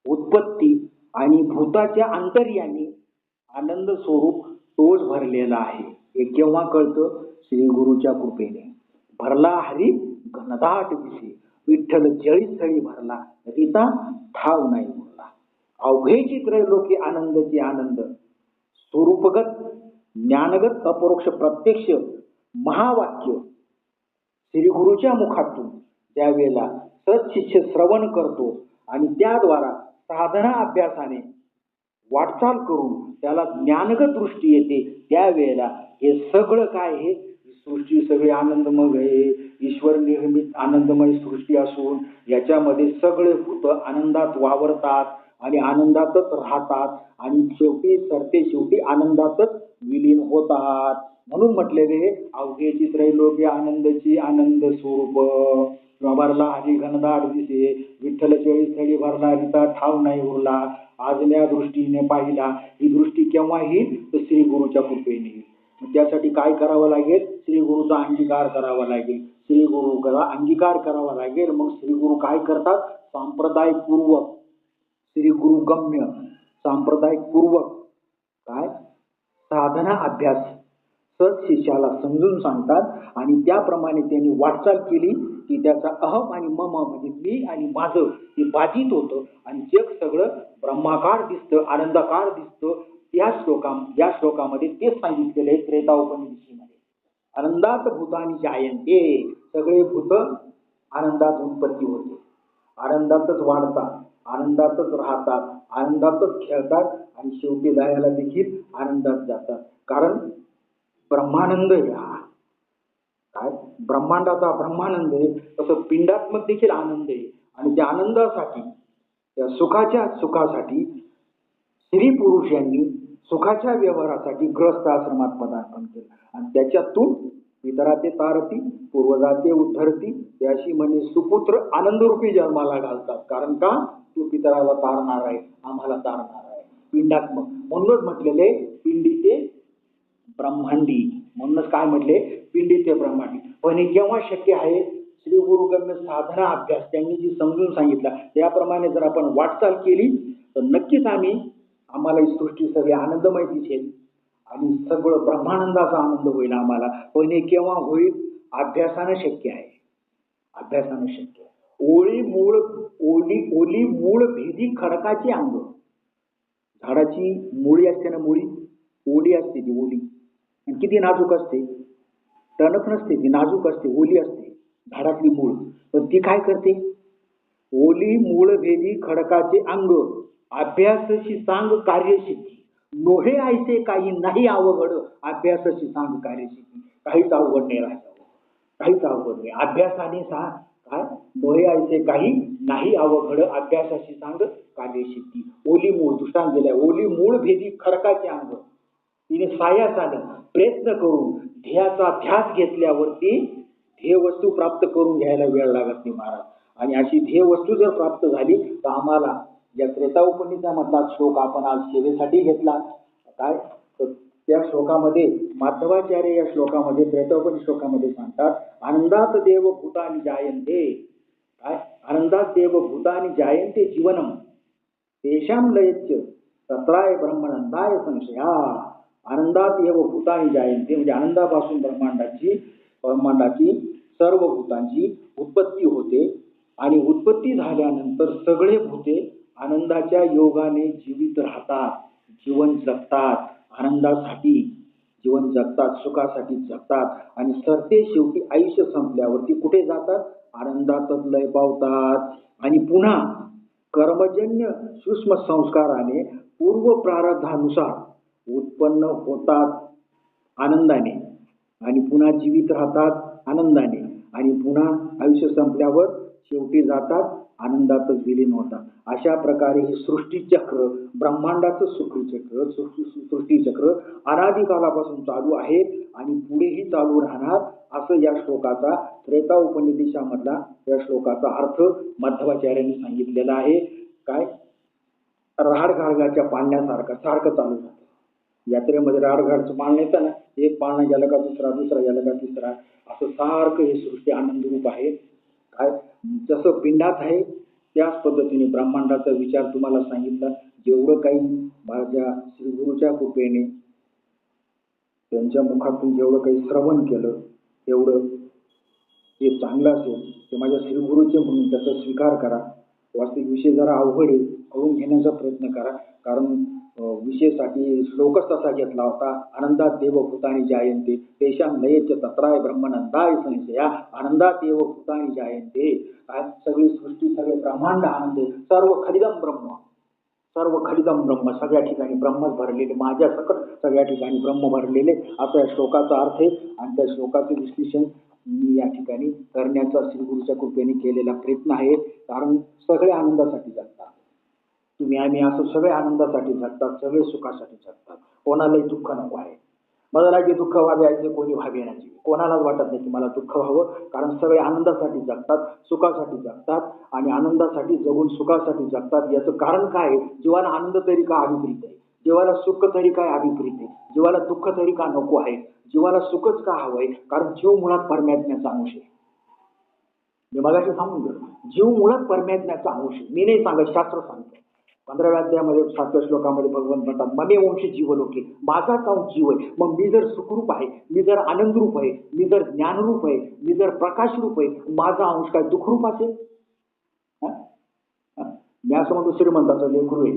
उत्पत्ती आणि भूताच्या अंतर्यामी आनंद स्वरूप तोच भरलेला आहे. हे केव्हा कळतं? श्री गुरुच्या कृपेने. भरला हरी घनदाट दिसे, विठ्ठल जळीस्थळी भरला, रीता ठाव नाही उरला. अवघेची त्रैलोकी आनंदचे आनंद स्वरूपगत ज्ञानगत अपरोक्ष प्रत्यक्ष महावाक्य श्री गुरुच्या मुखातून त्यावेळेला सत्शिष्य श्रवण करतो आणि त्याद्वारा साधना अभ्यासाने वाटचाल करून त्याला ज्ञानगत दृष्टी येते. त्यावेळेला हे सगळं काय आहे? सृष्टी सगळी आनंदमय आहे. ईश्वर निर्मित आनंदमय सृष्टी असून याच्यामध्ये सगळे भूत आनंदात वावरतात आणि आनंदातच राहतात आणि शेवटी आनंदातच विलीन होतात. म्हणून म्हटलेले अवघेची त्रैलोक्य आनंदाची आनंद स्वरूप. भरला हरी घनदाट दिसे, विठ्ठल स्थळी भरला, रीता ठाव नाही उरला. आजन्या दृष्टीने पाहिला. ही दृष्टी केव्हा येईल? तर श्री गुरुच्या कृपेने येईल. त्यासाठी काय करावं लागेल? श्री गुरुचा अंगीकार करावा लागेल. श्री गुरुचा अंगीकार करावा लागेल. मग श्री गुरु काय करतात? सांप्रदायिक पूर्वक, श्री गुरु गम्य सांप्रदायिक पूर्वक काय साधना अभ्यास सत्शिष्याला समजून सांगतात आणि त्याप्रमाणे त्यांनी वाटचाल केली की त्याचा अहम आणि मम म्हणजे मी आणि माझं हे बाधित होतं आणि जग सगळं ब्रह्माकार दिसतं, आनंदाकार दिसतं. या श्लोकामध्ये तेच सांगितलेलं आहे त्रेताउपनिषदेमध्ये. आनंदात भूतानी जायन्ते, सगळे भूत आनंदात उत्पत्ती होते, आनंदातच वाढतात, आनंदातच राहतात, आनंदातच खेळतात आणि शेवटी जायला देखील आनंदात जातात. कारण ब्रह्मानंद हा काय ब्रह्मांडाचा ब्रह्मानंद आहे, तसं पिंडात्मक देखील आनंद आहे. आणि त्या आनंदासाठी, त्या सुखासाठी स्त्री पुरुष यांनी सुखाच्या व्यवहारासाठी ग्रस्त आश्रमात पदार्पण केलं. आणि त्याच्यातून पितराचे तारती, पूर्वजाचे उद्धरती, त्याशी म्हणे सुपुत्र आनंदरूपी जन्माला घालतात. कारण का? तू पितराला तारणार आहे, आम्हाला तारणार आहे. पिंडात्मक म्हणूनच म्हटलेले पिंडी ते ब्रह्मांडी. म्हणूनच काय म्हटले? पिंडी ते ब्रह्मांडी. पण हे केव्हा शक्य आहे? श्री गुरुगम्य साधना अभ्यास त्यांनी जी समजून सांगितला त्याप्रमाणे जर आपण वाटचाल केली तर नक्कीच आम्हाला ही सृष्टी सगळी आनंदमय दिसेल आणि सगळं ब्रह्मानंदाचा आनंद होईल आम्हाला. पण हे केव्हा होईल? अभ्यासानं शक्य आहे, अभ्यासानं शक्य आहे. ओली मूळ भेदी खडकाची अंग. झाडाची मुळी असते ना, मुळी ओली असते, ती ओली आणि किती नाजूक असते, टणक नसते, ती नाजूक असते, ओली असते झाडातली मूळ. पण ती काय करते? ओली मूळ भेदी खडकाचे अंग, अभ्यासशी सांग कार्यसिद्धी. नोहे ऐसे काही नाही अवघड, अभ्यासशी सांग कार्यसिद्धी. काहीच अवघड नाही राहायचं, काहीच अवघड नाही. अभ्यासाने सांग काय? नोहे ऐसे काही नाही अवघड, अभ्यासाशी सांग कार्यसिद्धी. ओली मूळ दृष्टांत दिलाय. ओली मूळ भेदी खडकाचे अंग, तिने सायासानं प्रयत्न करून ध्येयाचा ध्यास घेतल्यावरती ध्येय वस्तू प्राप्त करून घ्यायला वेळ लागत नाही महाराज. आणि अशी ध्येय वस्तू जर प्राप्त झाली तर आम्हाला या त्रेताउपनिषदेमधला श्लोक आपण आज सेवेसाठी घेतला काय, तर त्या श्लोकामध्ये माधवाचार्य या श्लोकामध्ये त्रेताउपनिषद श्लोकामध्ये सांगतात, आनंदात देव भूतानि जायन्ते. काय? आनंदात देव भूतानि जायन्ते जीवनम तेषां लयच्च तत्राय ब्रह्मानंदाय संशया. आनंदात एव भूतानि जायन्ते म्हणजे आनंदापासून ब्रह्मांडाची सर्व भूतांची उत्पत्ती होते आणि उत्पत्ती झाल्यानंतर सगळे भूते आनंदाच्या योगाने जीवित राहतात, जीवन जगतात, आनंदासाठी जीवन जगतात, सुखासाठी जगतात. आणि सरते शेवटी आयुष्य संपल्यावरती कुठे जातात? आनंदातच लय पावतात. आणि पुन्हा कर्मजन्य सूक्ष्म संस्काराने पूर्व प्रारब्धानुसार उत्पन्न होतात आनंदाने आणि पुन्हा जीवित राहतात आनंदाने आणि पुन्हा आयुष्य संपल्यावर शेवटी जातात आनंदातच विलीन होतात. अशा प्रकारे हे सृष्टीचक्र, ब्रह्मांडाचं सृष्टीचक्र अनादिकालापासून चालू आहे आणि पुढेही चालू राहणार, असं या श्लोकाचा त्रेता उपनिषदेमधला या श्लोकाचा अर्थ माधवाचार्यांनी सांगितलेला आहे. काय? राडगाडगाच्या पाळण्यासारखं सारखं चालू राहतं. यात्रेमध्ये राडगाडचं पाळणं येतं ना, एक पाळणा गेला का दुसरा, दुसरा गेला का तिसरा, असं सारखं हे सृष्टी आनंदरूप आहे. काय? जसं पिंडात आहे त्याच पद्धतीने ब्रह्मांडाचा विचार तुम्हाला सांगितला. जेवढं काही माझ्या श्री गुरुच्या कृपेने त्यांच्या मुखातून जेवढं काही श्रवण केलं तेवढं ते चांगलं असेल ते माझ्या श्री गुरुचे म्हणून त्याचा स्वीकार करा. वास्तविक विषय जरा अवघड आहे, कळून घेण्याचा प्रयत्न करा. कारण विषयासाठी श्लोकच तसा घेतला होता, आनंदात देव भूतानि जायन्ते तेषां लयेच तत्राय ब्रह्मानंदाय संशया. आनंदात देव भूतानि जायन्ते. सगळी सृष्टी, सगळे ब्रह्मांड आनंद, सर्व खलिदम ब्रह्म, सर्व खलिदम ब्रह्म, सगळ्या ठिकाणी ब्रह्मच भरलेले, माझ्या सकट सगळ्या ठिकाणी ब्रह्म भरलेले, असा या श्लोकाचा अर्थ आहे. आणि त्या श्लोकाचे विश्लेषण मी या ठिकाणी करण्याचा श्री गुरुच्या कृपेने केलेला प्रयत्न आहे. कारण सगळे आनंदासाठी जगतात, तुम्ही आम्ही असं सगळे आनंदासाठी जगतात, सगळे सुखासाठी जगतात. कोणालाही दुःख नको आहे. मला जे दुःख व्हावे आहे ते कोणी व्हावे नाही, कोणालाच वाटत नाही की मला दुःख व्हावं. कारण सगळे आनंदासाठी जगतात, सुखासाठी जगतात आणि आनंदासाठी जगून सुखासाठी जगतात. याचं कारण काय आहे? जीवाला आनंद तरी का अभिप्रीत आहे, जीवाला सुख तरी काय अभिप्रीत आहे, जीवाला दुःख तरी का नको आहे, जीवाला सुखच का हवंय? कारण जीव मुळात परमात्म्याचा अंश आहे. मी मगाशी सांगून गेलो, जीव मुळात परमात्म्याचा अंश आहे. मी नाही सांगत, शास्त्र सांगतं. 15व्या अध्यायामध्ये 7व्या श्लोकामध्ये भगवंत म्हणतात, ममे वंशी जीवलोके, माझाच अंश जीव आहे. मग मी जर सुखरूप आहे, मी जर आनंदरूप आहे, मी जर ज्ञानरूप आहे, मी जर प्रकाशरूप आहे, माझा अंश काय दुःखरूप असेल? मी असं म्हणतो श्रीमंताचं लेकरू आहे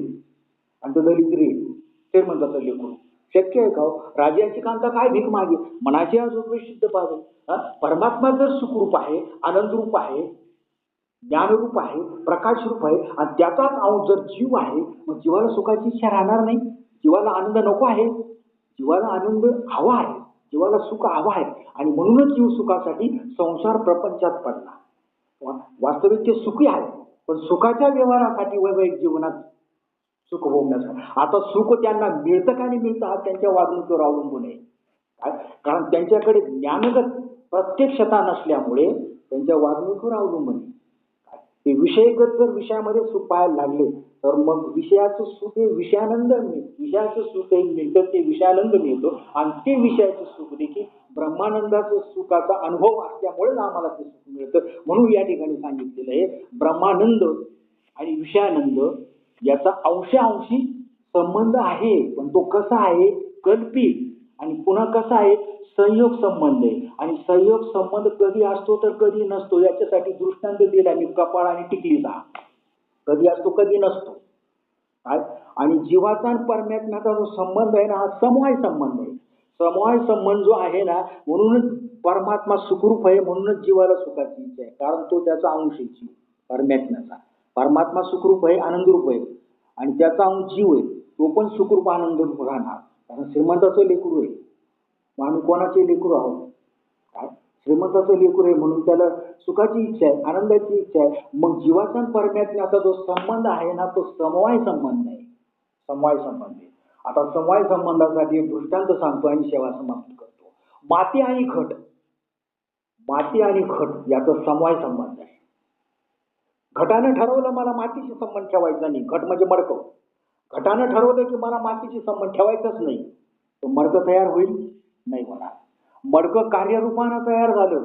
आणि तो दरिद्री आहे, श्रीमंताचं लेकरू शक्य आहे का हो? राजाची कांता काय भीक मागे मनाची आजोबा सिद्ध पावे. परमात्मा जर सुखरूप आहे, आनंदरूप आहे, ज्ञानरूप आहे, प्रकाशरूप आहे आणि त्याचाच अंश जर जीव आहे, मग जीवाला सुखाची इच्छा राहणार नाही. जीवाला आनंद नको आहे, जीवाला आनंद हवा आहे, जीवाला सुख हवा आहे आणि म्हणूनच जीव सुखासाठी संसार प्रपंचात पडला. वास्तविक ते सुखी आहे पण सुखाच्या व्यवहारासाठी वैवाहिक जीवनात सुख भोगण्यासाठी. आता सुख त्यांना मिळतं का नाही मिळतं हा त्यांच्या वागणुकीवर अवलंबून आहे. कारण त्यांच्याकडे ज्ञानगत प्रत्यक्षता नसल्यामुळे त्यांच्या वागणुकीवर अवलंबून आहे. ते विषयगत जर विषयामध्ये सुख पाहायला लागले तर मग विषयाचं सुख हे विषयानंद मिळतं, विषयाचं सुख हे मिळतं ते विषयानंद मिळतो आणि ते विषयाचं सुख देखील ब्रह्मानंदाचं सुखाचा अनुभव असल्यामुळेच आम्हाला ते सुख मिळतं. म्हणून या ठिकाणी सांगितलेलं आहे ब्रह्मानंद आणि विषयानंद याचा अंशांशी संबंध आहे, पण तो कसा आहे कल्पित आणि पुन्हा कसा आहे संयोग संबंध आहे. आणि संयोग संबंध कधी असतो तर कधी नसतो. याच्यासाठी दृष्टांत दिला मी कपाळ आणि टिकलीचा. कधी असतो कधी नसतो. काय आणि जीवाचा आणि परमात्म्याचा जो संबंध आहे ना हा समवाय संबंध आहे. समवाय संबंध जो आहे ना म्हणूनच परमात्मा सुखरूप आहे, म्हणूनच जीवाला सुखाची इच्छा आहे, कारण तो त्याचा अंश आहे परमात्म्याचा. परमात्मा सुखरूप आहे, आनंदरूप आहे आणि त्याचा अंश जीव आहे, तो पण सुखरूप आनंदरूप राहणार. कारण श्रीमंताचं लेकरू आहे, मग आम्ही कोणाचे लेकरू आहोत? काय श्रीमंताचं लेकरू आहे म्हणून त्याला सुखाची इच्छा आहे, आनंदाची इच्छा आहे. मग जीवाचा आणि परमात्म्याचा जो संबंध आहे ना तो समवाय संबंध आहे, समवाय संबंध आहे. आता समवाय संबंधासाठी दृष्टांत सांगतो आणि सेवा समाप्त करतो. माती आणि घट, माती आणि घट याचा समवाय संबंध आहे. घटानं ठरवलं मला मातीशी संबंध ठेवायचा नाही, घट म्हणजे मडकं. घटानं ठरवलं की मला मातीशी संबंध ठेवायचाच नाही, तो मडकं तयार होईल नाही होणार. मडकं कार्यरूपानं तयार झालं,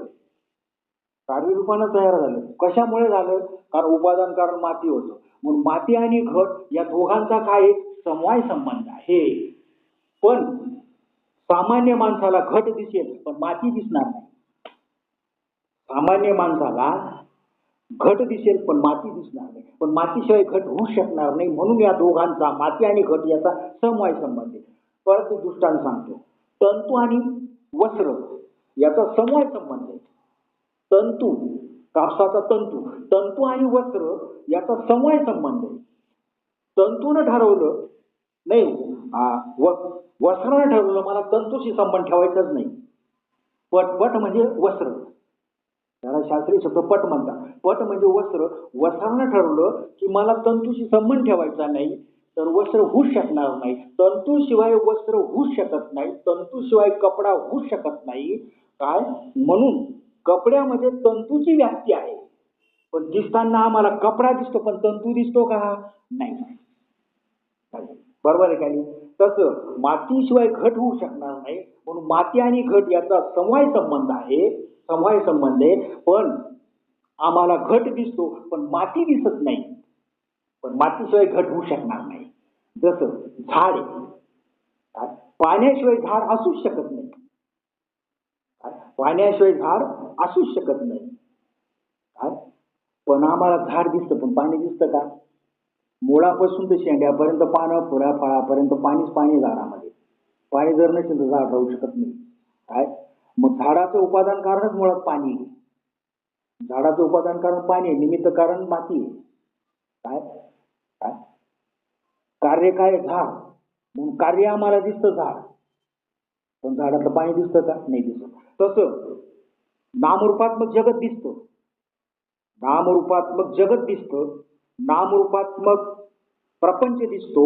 कार्यरूपानं तयार झालं. कशामुळे झालं? कारण उपादान कारण माती होतं. म्हणून माती आणि घट या दोघांचा काय समवाय संबंध आहे. पण सामान्य माणसाला घट दिसेल पण माती दिसणार नाही. सामान्य माणसाला घट दिसेल पण माती दिसणार नाही, पण मातीशिवाय घट होऊ शकणार नाही. म्हणून या दोघांचा माती आणि घट याचा समवाय संबंध आहे. परत दृष्टांत सांगतो. तंतू आणि वस्त्र याचा समवाय संबंध आहे. तंतू कापसाचा तंतू, तंतू आणि वस्त्र याचा समवाय संबंध आहे. तंतूनं ठरवलं नाही, वस्त्रानं ठरवलं मला तंतूशी संबंध ठेवायचाच नाही. पट म्हणजे वस्त्र, त्याला शास्त्रीय शब्द पट म्हणतात. पट म्हणजे वस्त्र. वस्त्रानं ठरवलं की मला तंतूशी संबंध ठेवायचा नाही तर वस्त्र होऊच शकणार नाही. तंतूशिवाय वस्त्र होऊच शकत नाही, तंतूशिवाय कपडा होऊच शकत नाही. काय म्हणून कपड्यामध्ये तंतूची व्याप्ती आहे, पण दिसताना आम्हाला कपडा दिसतो पण तंतू दिसतो का? नाही. बरोबर आहे का नाही? तसं मातीशिवाय घट होऊ शकणार नाही, म्हणून माती आणि घट याचा समवाय संबंध आहे, समवाय संबंध आहे. पण आम्हाला घट दिसतो पण माती दिसत नाही, पण मातीशिवाय घट होऊ शकणार नाही. जसं झाड आहे, पाण्याशिवाय झाड असूच शकत नाही, पाण्याशिवाय झाड असूच शकत नाही. पण आम्हाला झाड दिसतं पण पाणी दिसतं का? मुळापासून तर शेंड्यापर्यंत पानं, फुला फळापर्यंत पाणीच पाणी झाडामध्ये. पाणी जर नसेल तर झाड राहू शकत नाही. काय मग झाडाचं उपादान कारणच मुळात पाणी आहे. झाडाचं उपादान कारण पाणी आहे, निमित्त कारण माती आहे. काय काय कार्य काय झाड, म्हणून कार्य आम्हाला दिसतं झाड, पण झाडातलं पाणी दिसतं का? नाही दिसत. तसं नामरूपात्मक जगत दिसतं, नामरूपात्मक जगत दिसतं, नामरूपात्मक प्रपंच दिसतो,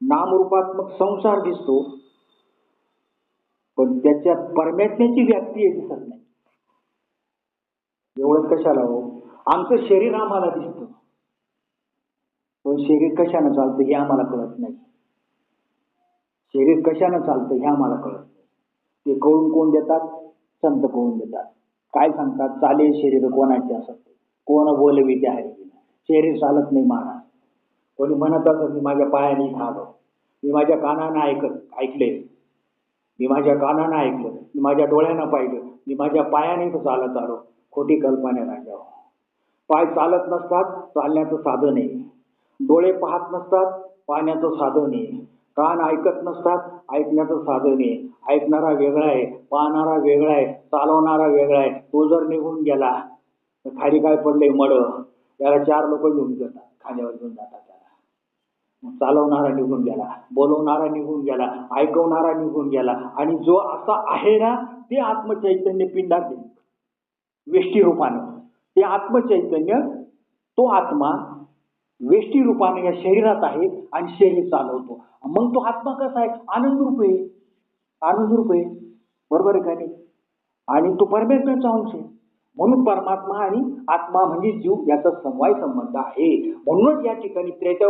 नामरूपात्मक संसार दिसतो, पण त्याच्यात परमात्म्याची व्याप्ती आहे दिसत नाही. एवढंच कशाला हो? आमचं शरीर आम्हाला दिसतं, पण शरीर कशानं चालतं हे आम्हाला कळत नाही. शरीर कशानं चालतं हे आम्हाला कळत नाही. ते कळून कोण देतात? संत कळून देतात. काय सांगतात? चाले शरीर कोणाचे असत, कोण बोलवी त्या हरी. शरीर चालत नाही महाराज. कोणी म्हणत असत मी माझ्या पायाने इथं आलो, मी माझ्या कानानं ऐकले, मी माझ्या कानानं ऐकलं, मी माझ्या डोळ्यानं पाहिलं, मी माझ्या पायाने इथं चालत आलो. खोटी कल्पना राजा. पाय चालत नसतात, चालण्याचं साधन आहे. डोळे पाहत नसतात, पाहण्याचं साधन आहे. कान ऐकत नसतात, ऐकण्याचं साधन आहे. ऐकणारा वेगळा आहे, पाहणारा वेगळा आहे, चालवणारा वेगळा आहे. तो जर निघून गेला तर खाली काय पडलंय मड, त्याला 4 लोक घेऊन जातात, खांद्यावर घेऊन जातात त्याला. मग चालवणारा निघून गेला, बोलवणारा निघून गेला, ऐकवणारा निघून गेला, आणि जो असा आहे ना ते आत्मचैतन्य पिंडात आहे. वेष्टी रूपानं ते आत्मचैतन्य, तो आत्मा वेष्टी रूपाने या शरीरात आहे आणि शरीर चालवतो. मग तो आत्मा कसा आहे? आनंद रूप आहे. आनंद रूप आहे, बरोबर आहे का नाही? आणि तो परमेश्वराचा अंश आहे. म्हणून परमात्मा आणि आत्मा म्हणजे जीव याचा समवाय संबंध आहे. म्हणूनच या ठिकाणी त्रेता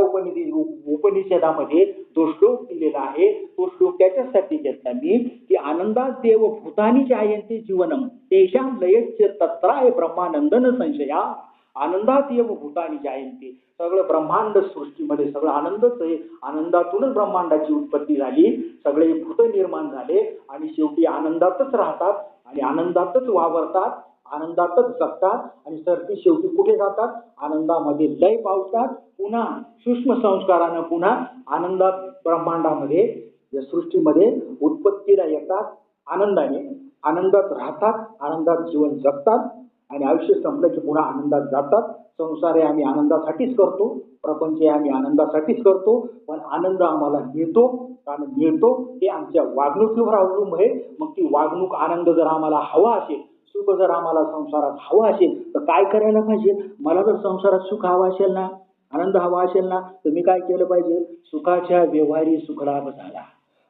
उपनिषदामध्ये जो श्लोक दिलेला आहे तो श्लोक त्याच्यासाठी घेतला मी की आनंदात देव भूतानी जायन्ते जीवनम तेषां लयस्य तत्राय ब्रह्मानंदन संशया. आनंदात येव भूतानी जायन्ते, सगळं ब्रह्मांड सृष्टीमध्ये सगळं आनंदच आहे. आनंदातूनच ब्रह्मांडाची उत्पत्ती झाली, सगळे भूत निर्माण झाले आणि शेवटी आनंदातच राहतात आणि आनंदातच वावरतात, आनंदातच जगतात आणि सरती शेवटी कुठे जातात? आनंदामध्ये लय पावतात. पुन्हा सूक्ष्म संस्कारानं पुन्हा आनंदात ब्रह्मांडामध्ये या सृष्टीमध्ये उत्पत्तीला येतात. आनंदाने आनंदात राहतात, आनंदात जीवन जगतात आणि आयुष्य संपलं की पुन्हा आनंदात जातात. संसार हे आम्ही आनंदासाठीच करतो, प्रपंच हे आम्ही आनंदासाठीच करतो, पण आनंद आम्हाला मिळतो. कारण मिळतो हे आमच्या वागणुकीवर अवलंबून आहे. मग ती वागणूक आनंद जर आम्हाला हवा असेल, सुख जर आम्हाला संसारात हवं असेल तर काय करायला पाहिजे? मला जर संसारात सुख हवं असेल ना, आनंद हवा असेल ना, तर मी काय केलं पाहिजे? सुखाच्या व्यवहारी सुखलाभ झाला.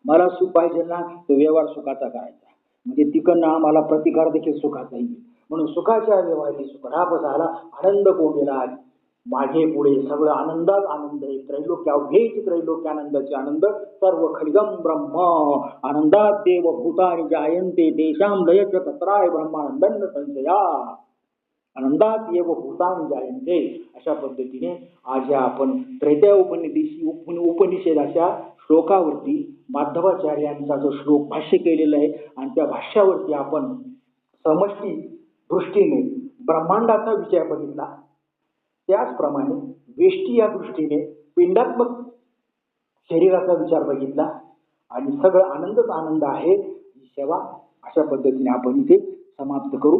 मला सुख पाहिजे ना तर व्यवहार सुखाचा करायचा, म्हणजे तिकडनं आम्हाला प्रतिकार देखील सुखाचा येईल. म्हणून सुखाच्या व्यवहारी सुखलाभ झाला, आनंद कोणेला मागे पुढे सगळं आनंदात आनंद आहे. त्रैलोक्य अवघेच त्रैलोक्यानंदाचे आनंद, सर्व खड्गम ब्रह्म आनंदात देव भूतानि जायन्ते तेषां लयस्य तत्राय ब्रह्मानंदन संशया. आनंदात येव भूतानि जायन्ते. अशा पद्धतीने आज या आपण त्रेता उपनिषदाच्या श्लोकावरती माधवाचार्यांचा जो श्लोक भाष्य केलेला आहे आणि त्या भाष्यावरती आपण समष्टी दृष्टीने ब्रह्मांडाचा विचार बघितला, त्याचप्रमाणे वेष्टी या दृष्टीने पिंडात्मक शरीराचा विचार बघितला आणि सगळं आनंदच आनंद आहे ही सेवा. अशा पद्धतीने आपण इथे समाप्त करू.